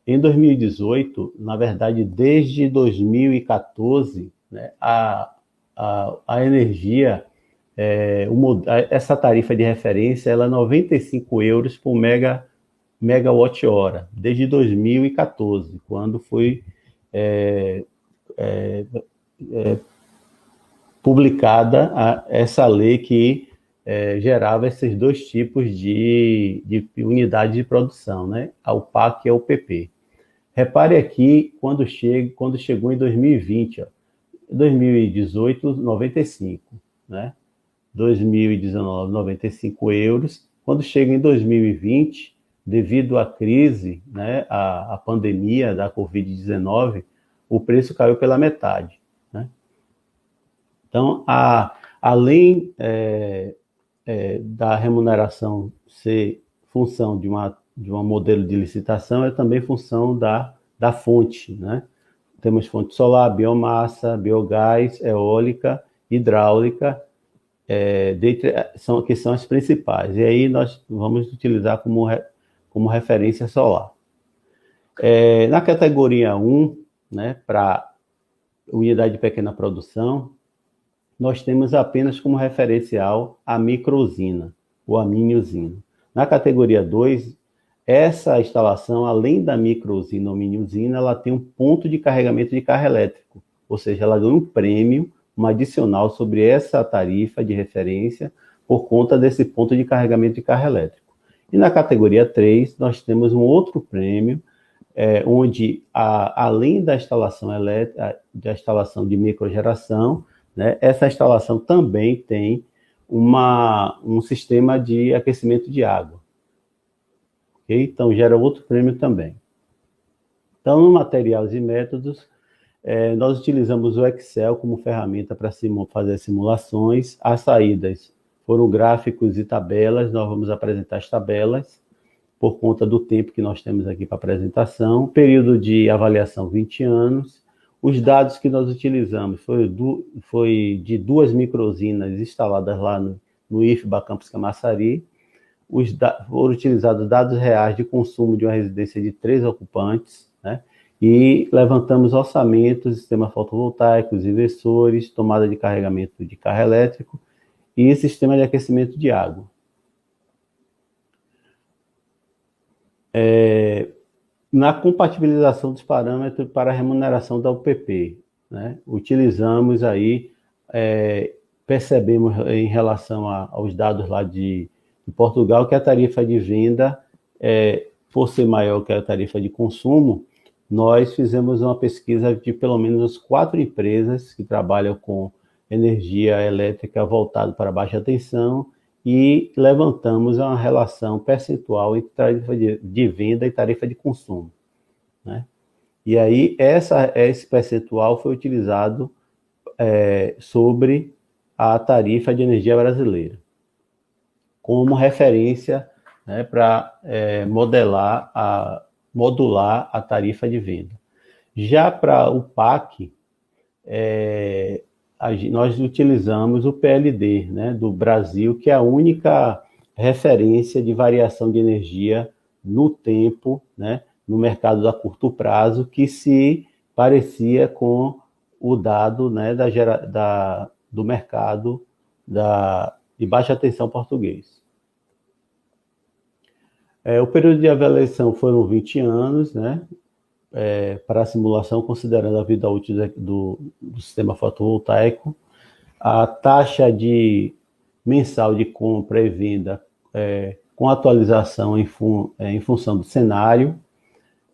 Em 2018, na verdade, desde 2014, né, a energia, essa tarifa de referência, ela é 95 euros por megawatt-hora, desde 2014, quando foi publicada essa lei que gerava esses dois tipos de unidade de produção, né? A UPAC e a UPP. Repare aqui, quando chegou em 2020, ó, 2018, 95, né? 2019, 95 euros. Quando chega em 2020, devido à crise, né, a pandemia da Covid-19, o preço caiu pela metade, né? Então, além da remuneração ser função de um modelo de licitação, é também função da fonte, né? Temos fonte solar, biomassa, biogás, eólica, hidráulica, que são as principais. E aí nós vamos utilizar como referência solar. Na categoria 1, né, para unidade de pequena produção, nós temos apenas como referencial a microusina, ou a mini-usina. Na categoria 2, essa instalação, além da microusina ou mini-usina, ela tem um ponto de carregamento de carro elétrico, ou seja, ela ganha um prêmio, um adicional sobre essa tarifa de referência por conta desse ponto de carregamento de carro elétrico. E na categoria 3, nós temos um outro prêmio, onde, além da instalação elétrica, da instalação de microgeração, né, essa instalação também tem um sistema de aquecimento de água. Okay? Então, gera outro prêmio também. Então, no materiais e métodos, nós utilizamos o Excel como ferramenta para fazer simulações. As saídas foram gráficos e tabelas. Nós vamos apresentar as tabelas por conta do tempo que nós temos aqui para apresentação. Período de avaliação, 20 anos. Os dados que nós utilizamos foi de 2 microusinas instaladas lá no IFBA Campus Camaçari. Foram utilizados dados reais de consumo de uma residência de 3 ocupantes, né? E levantamos orçamentos, sistemas fotovoltaicos, inversores, tomada de carregamento de carro elétrico e sistema de aquecimento de água. Na compatibilização dos parâmetros para a remuneração da UPP, né? Utilizamos aí, percebemos em relação aos dados lá de Portugal, que a tarifa de venda, por ser maior que a tarifa de consumo, nós fizemos uma pesquisa de pelo menos 4 empresas que trabalham com energia elétrica voltada para baixa tensão e levantamos uma relação percentual entre tarifa de venda e tarifa de consumo, né? E aí esse percentual foi utilizado sobre a tarifa de energia brasileira como referência, né, para modular a tarifa de venda. Já para o PAC, nós utilizamos o PLD, né, do Brasil, que é a única referência de variação de energia no tempo, né, no mercado a curto prazo, que se parecia com o dado, né, do mercado de baixa tensão português. O período de avaliação foram 20 anos, né? para a simulação, considerando a vida útil do sistema fotovoltaico, a taxa mensal de compra e venda com atualização em função do cenário,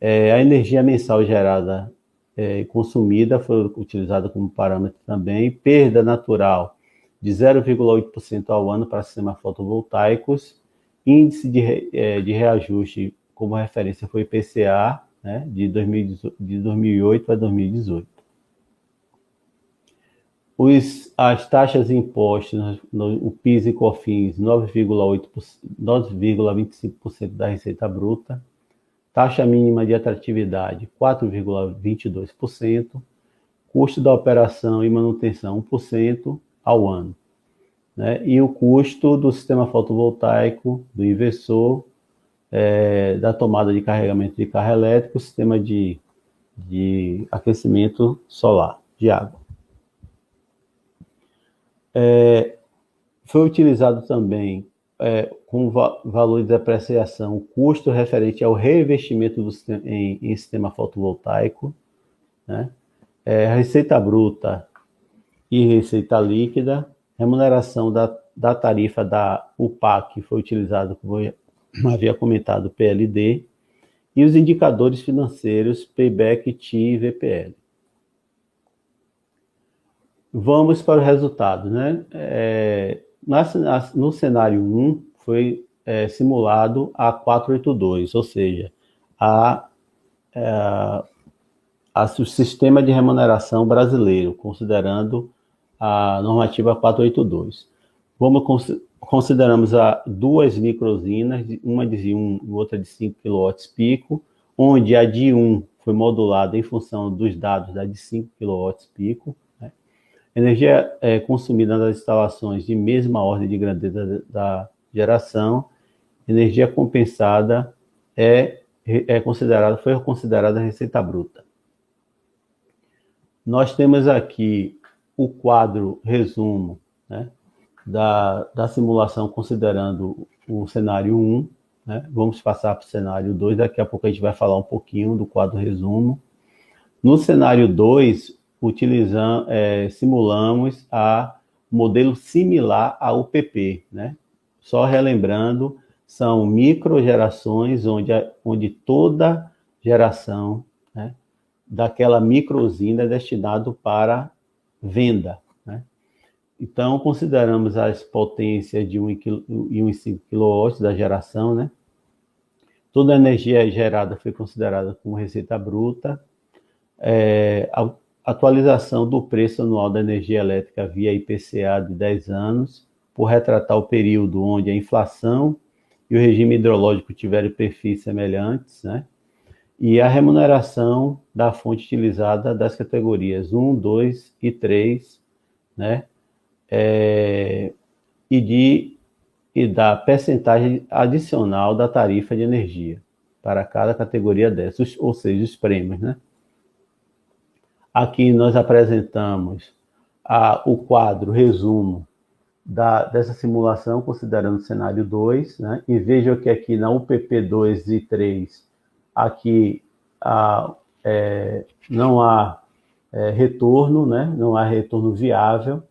a energia mensal gerada e consumida foi utilizada como parâmetro também, perda natural de 0,8% ao ano para sistemas fotovoltaicos, índice de reajuste como referência foi IPCA, né, de 2008 a 2018. As taxas impostas, o PIS e COFINS, 9,25% da receita bruta, taxa mínima de atratividade, 4,22%, custo da operação e manutenção, 1% ao ano, né? E o custo do sistema fotovoltaico, do inversor, da tomada de carregamento de carro elétrico, sistema de aquecimento solar, de água. Foi utilizado também, com valor de depreciação, o custo referente ao reinvestimento em sistema fotovoltaico, né? Receita bruta e receita líquida, remuneração da tarifa da UPAC, foi utilizado, como eu havia comentado, PLD, e os indicadores financeiros, payback, TI e VPL. Vamos para o resultado, né? No cenário 1, foi simulado a 482, ou seja, o sistema de remuneração brasileiro, considerando a normativa 482. Consideramos duas microusinas, uma de 1 e outra de 5 kW pico, onde a de 1 foi modulada em função dos dados da de 5 kW pico. Energia consumida nas instalações de mesma ordem de grandeza da geração, energia compensada foi considerada receita bruta. Nós temos aqui o quadro resumo, né, da simulação considerando o cenário 1, né? Vamos passar para o cenário 2, daqui a pouco a gente vai falar um pouquinho do quadro resumo. No cenário 2, simulamos modelo similar ao UPP, né? Só relembrando, são microgerações onde toda geração, né, daquela microusina é destinado para venda, né? Então, consideramos as potências de 1,5 kW da geração, né? Toda a energia gerada foi considerada como receita bruta. A atualização do preço anual da energia elétrica via IPCA de 10 anos, por retratar o período onde a inflação e o regime hidrológico tiveram perfis semelhantes, né? E a remuneração da fonte utilizada das categorias 1, 2 e 3, né? E da percentagem adicional da tarifa de energia para cada categoria dessas, ou seja, os prêmios, né? Aqui nós apresentamos o quadro resumo dessa simulação, considerando o cenário 2, né? E vejam que aqui na UPP 2 e 3, aqui não há retorno, né? Não há retorno viável.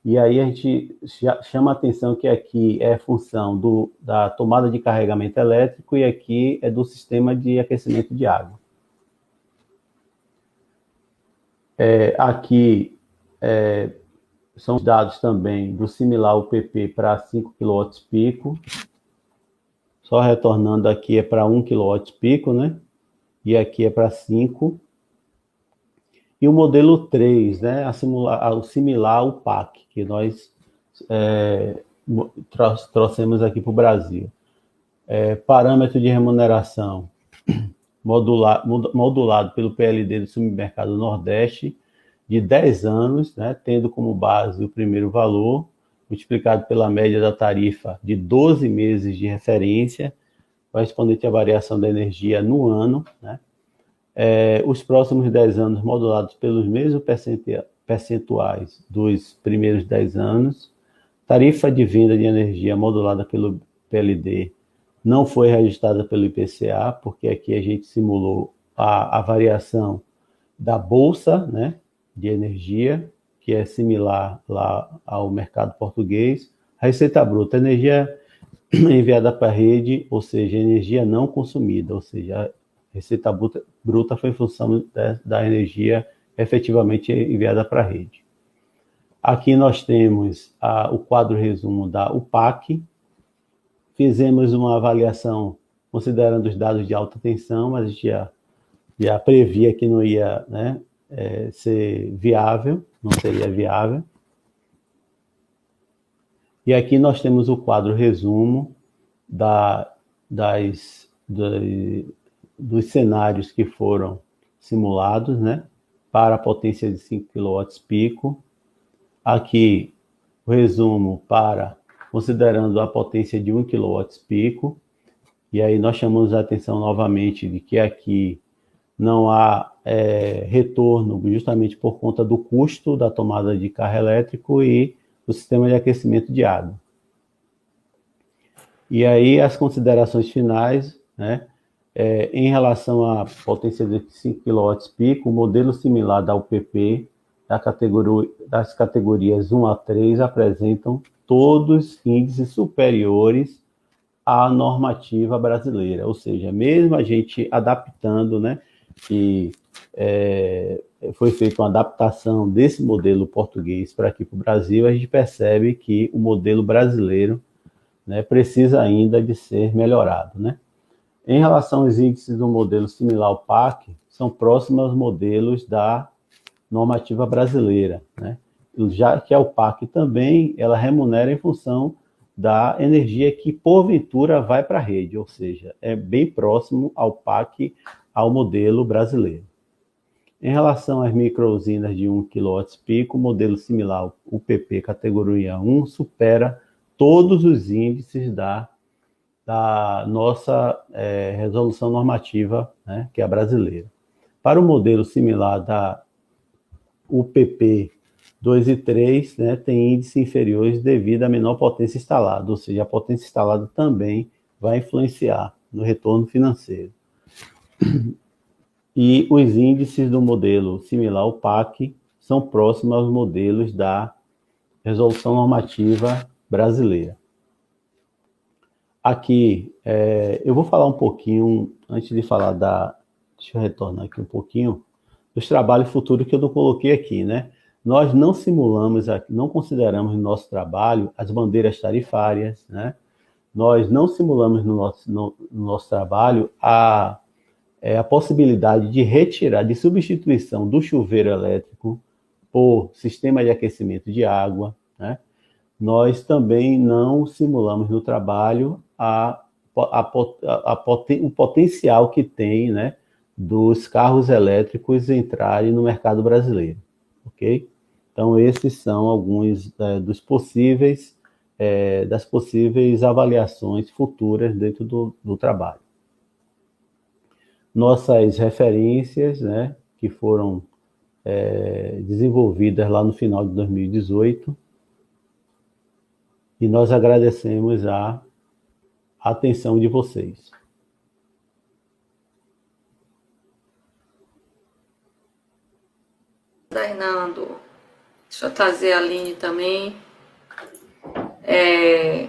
E aí a gente chama a atenção que aqui é função da tomada de carregamento elétrico e aqui é do sistema de aquecimento de água. Aqui são os dados também do similar UPP para 5 kW pico. Só retornando aqui é para 1 kW pico, né? E aqui é para 5. E o modelo 3, né? O similar ao PAC, que nós trouxemos aqui para o Brasil. Parâmetro de remuneração modulado pelo PLD do Submercado Nordeste, de 10 anos, né, tendo como base o primeiro valor, multiplicado pela média da tarifa de 12 meses de referência, correspondente à variação da energia no ano, né? Os próximos 10 anos modulados pelos mesmos percentuais dos primeiros 10 anos, tarifa de venda de energia modulada pelo PLD não foi registrada pelo IPCA, porque aqui a gente simulou a variação da bolsa, né, de energia, que é similar lá ao mercado português. A receita bruta, energia enviada para a rede, ou seja, energia não consumida, ou seja, a receita bruta foi em função da energia efetivamente enviada para a rede. Aqui nós temos o quadro resumo da UPAC. Fizemos uma avaliação considerando os dados de alta tensão, mas a gente já previa que não ia, né, ser viável, não seria viável. E aqui nós temos o quadro resumo dos cenários que foram simulados, né, para a potência de 5 kW pico. Aqui o resumo considerando a potência de 1 kW pico. E aí nós chamamos a atenção novamente de que aqui não há retorno justamente por conta do custo da tomada de carro elétrico e do sistema de aquecimento de água. E aí as considerações finais, né, em relação à potência de 5 kW pico, o modelo similar da UPP das categorias 1 a 3 apresentam todos índices superiores à normativa brasileira, ou seja, mesmo a gente adaptando, né, que foi feita uma adaptação desse modelo português para aqui para o Brasil, a gente percebe que o modelo brasileiro, né, precisa ainda de ser melhorado, né? Em relação aos índices do modelo similar ao PAC, são próximos aos modelos da normativa brasileira, né? Já que a UPAC também, ela remunera em função da energia que, porventura, vai para a rede, ou seja, é bem próximo ao PAC, ao modelo brasileiro. Em relação às microusinas de 1 kW pico, o modelo similar ao UPP categoria 1 supera todos os índices da nossa resolução normativa, né, que é a brasileira. Para o modelo similar da UPP 2 e 3, né, tem índices inferiores devido à menor potência instalada, ou seja, a potência instalada também vai influenciar no retorno financeiro. E os índices do modelo similar ao PAC são próximos aos modelos da resolução normativa brasileira. Aqui, eu vou falar um pouquinho, antes de falar deixa eu retornar aqui um pouquinho, dos trabalhos futuros que eu não coloquei aqui, né? Nós não simulamos, não consideramos no nosso trabalho as bandeiras tarifárias, né? Nós não simulamos no nosso trabalho a possibilidade de retirar, de substituição do chuveiro elétrico por sistema de aquecimento de água, né? Nós também não simulamos no trabalho o potencial que tem, né, dos carros elétricos entrarem no mercado brasileiro, ok? Então, esses são alguns das possíveis avaliações futuras dentro do trabalho. Nossas referências, né, que foram desenvolvidas lá no final de 2018, e nós agradecemos a atenção de vocês. Fernando, deixa eu trazer a Aline também.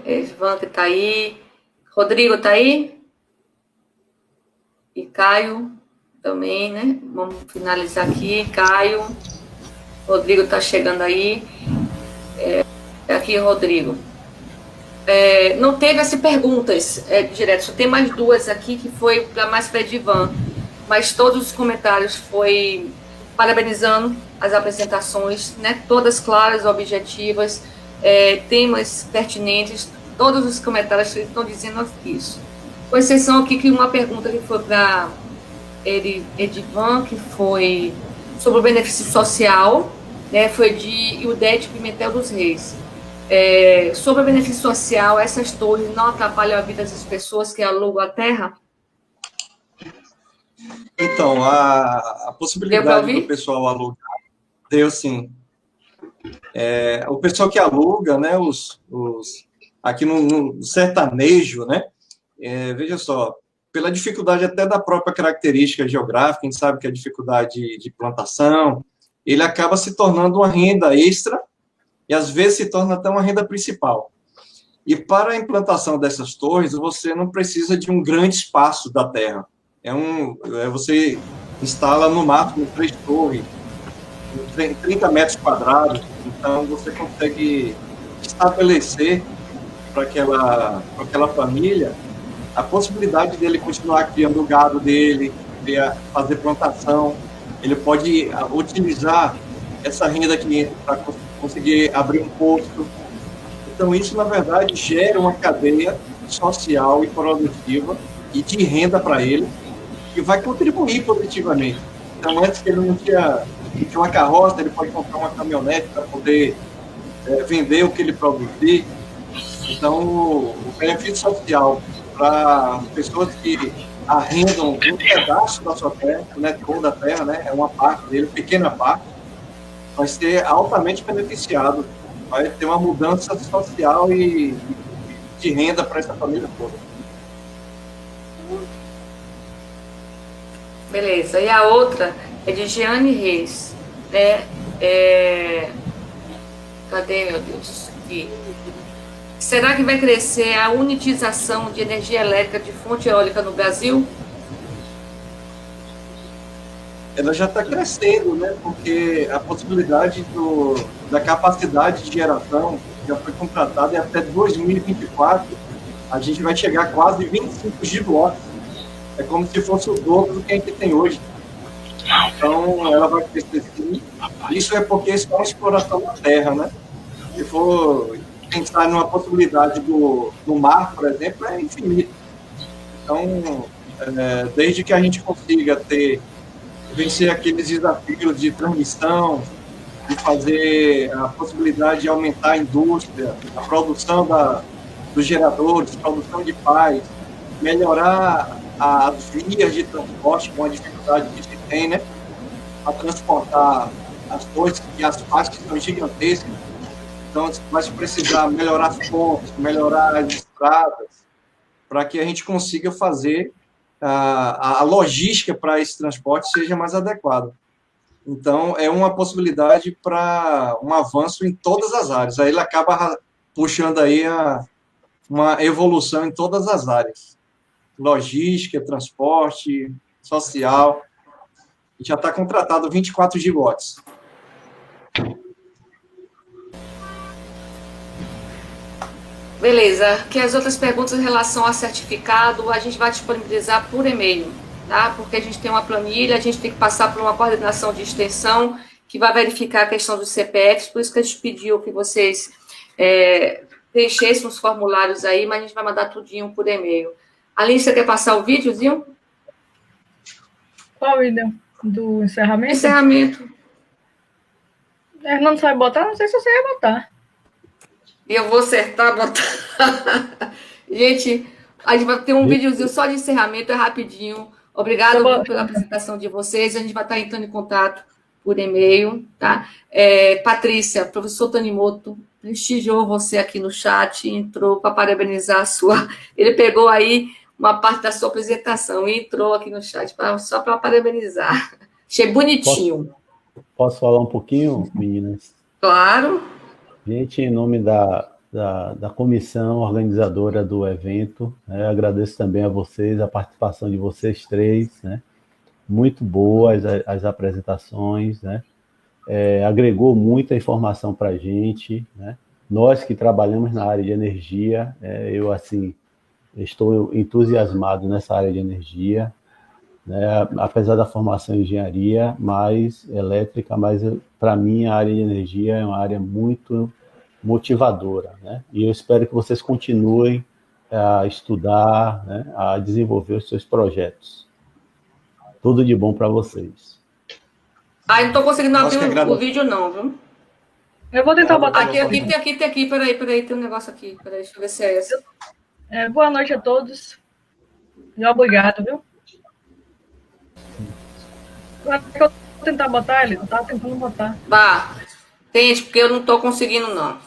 Ivan que está aí. Rodrigo está aí? E Caio também, né? Vamos finalizar aqui. Caio. Rodrigo está chegando aí. Aqui, Rodrigo. Não teve as perguntas direto, só tem mais duas aqui que foi mais para Edivan, mas todos os comentários foi parabenizando as apresentações, né? Todas claras, objetivas, temas pertinentes, todos os comentários estão dizendo isso. Com exceção aqui que uma pergunta que foi para Edivan, que foi sobre o benefício social, né? Foi de Ildete Pimentel dos Reis. Sobre o benefício social, essas torres não atrapalham a vida das pessoas que alugam a terra? Então, a possibilidade do pessoal alugar, deu sim. O pessoal que aluga, né, aqui no sertanejo, né, veja só, pela dificuldade até da própria característica geográfica, a gente sabe que a dificuldade de plantação, ele acaba se tornando uma renda extra e, às vezes, se torna até uma renda principal. E para a implantação dessas torres, você não precisa de um grande espaço da terra. Você instala, no máximo, 3 torres, 30 metros quadrados, então você consegue estabelecer para aquela família a possibilidade dele continuar criando o gado dele, fazer plantação, ele pode utilizar essa renda que entra para conseguir abrir um posto. Então, isso, na verdade, gera uma cadeia social e produtiva e de renda para ele, que vai contribuir positivamente. Então, antes que ele não tinha uma carroça, ele pode comprar uma caminhonete para poder vender o que ele produzir. Então, o benefício social para pessoas que arrendam um pedaço da sua terra, não é toda a terra, né? É uma parte dele, pequena parte, vai ser altamente beneficiado, vai ter uma mudança social e de renda para essa família toda. Beleza. E a outra é de Jeane Reis. Cadê, meu Deus? Aqui. Será que vai crescer a unitização de energia elétrica de fonte eólica no Brasil? Ela já está crescendo, né? Porque a possibilidade da capacidade de geração já foi contratada e até 2024 a gente vai chegar a quase 25 gigawatts. É como se fosse o dobro do que a gente tem hoje. Então, ela vai crescer sim. Isso é porque isso é uma exploração da terra, né? Se for pensar numa possibilidade do mar, por exemplo, é infinito. Então, desde que a gente consiga vencer aqueles desafios de transmissão, de fazer a possibilidade de aumentar a indústria, a produção dos geradores, produção de pás, melhorar as vias de transporte, com a dificuldade que se tem, né, a transportar as coisas, e as pás que são gigantescas. Então, vai precisar melhorar as pontes, melhorar as estradas, para que a gente consiga fazer a logística para esse transporte seja mais adequada. Então, é uma possibilidade para um avanço em todas as áreas. Aí ele acaba puxando aí uma evolução em todas as áreas. Logística, transporte, social. Já está contratado 24 gigawatts. Beleza. Que as outras perguntas em relação a certificado, a gente vai disponibilizar por e-mail, tá? Porque a gente tem uma planilha, a gente tem que passar por uma coordenação de extensão que vai verificar a questão dos CPFs, por isso que a gente pediu que vocês preenchessem os formulários aí, mas a gente vai mandar tudinho por e-mail. Aline, você quer passar o videozinho? Qual vídeo? Do encerramento? Encerramento. Não sabe botar? Não sei se você ia botar. E eu vou acertar, botar. Gente, a gente vai ter um videozinho só de encerramento, é rapidinho. Obrigada pela apresentação de vocês. A gente vai estar entrando em contato por e-mail, tá? Patrícia, professor Tanimoto, prestigiou você aqui no chat, entrou para parabenizar a sua... Ele pegou aí uma parte da sua apresentação e entrou aqui no chat só para parabenizar. Achei bonitinho. Posso falar um pouquinho, meninas? Claro. Gente, em nome da comissão organizadora do evento, agradeço também a vocês, a participação de vocês três, né? Muito boas as apresentações, né? Agregou muita informação para a gente, né? Nós que trabalhamos na área de energia, eu, assim, estou entusiasmado nessa área de energia, né? Apesar da formação em engenharia, mais elétrica, mas para mim a área de energia é uma área muito motivadora, né? E eu espero que vocês continuem a estudar, né? A desenvolver os seus projetos. Tudo de bom para vocês. Não estou conseguindo abrir o vídeo não, viu? Eu vou tentar botar aqui. Peraí, tem um negócio aqui. Peraí, deixa eu ver se é essa. Boa noite a todos. E obrigado, viu? Eu vou tentar botar, ele não estava tentando botar. Bah, tente, porque eu não estou conseguindo, não.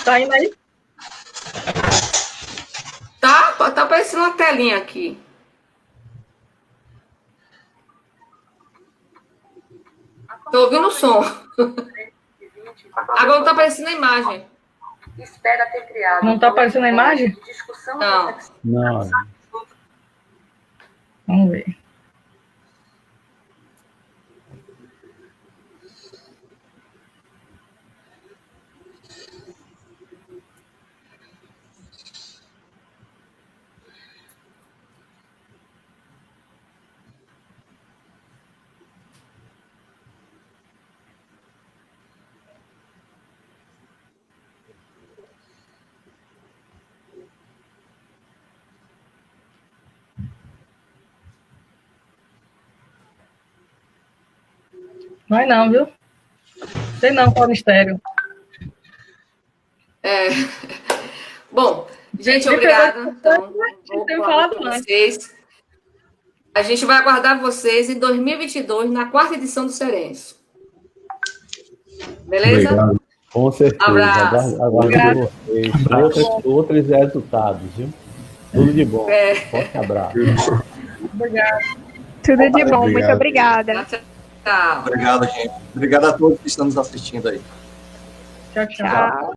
Tá indo aí? Tá aparecendo uma telinha aqui. Tô ouvindo o som. Agora não tá aparecendo a imagem. Não tá aparecendo a imagem? Não. Não. Vamos ver. Vai não, viu? Sei não qual mistério. Bom, gente, obrigada. Então, Tenho falado com antes. vocês. A gente vai aguardar vocês em 2022, na 4ª edição do Serenço. Beleza? Obrigado. Com certeza. Abraço. Aguardo vocês. Outros resultados, viu? Tudo de bom. Forte abraço. Obrigada. Tudo de bom, Obrigado. muito obrigada. Tchau. Obrigado, gente. Obrigado a todos que estão nos assistindo aí. Tchau, tchau. Tchau.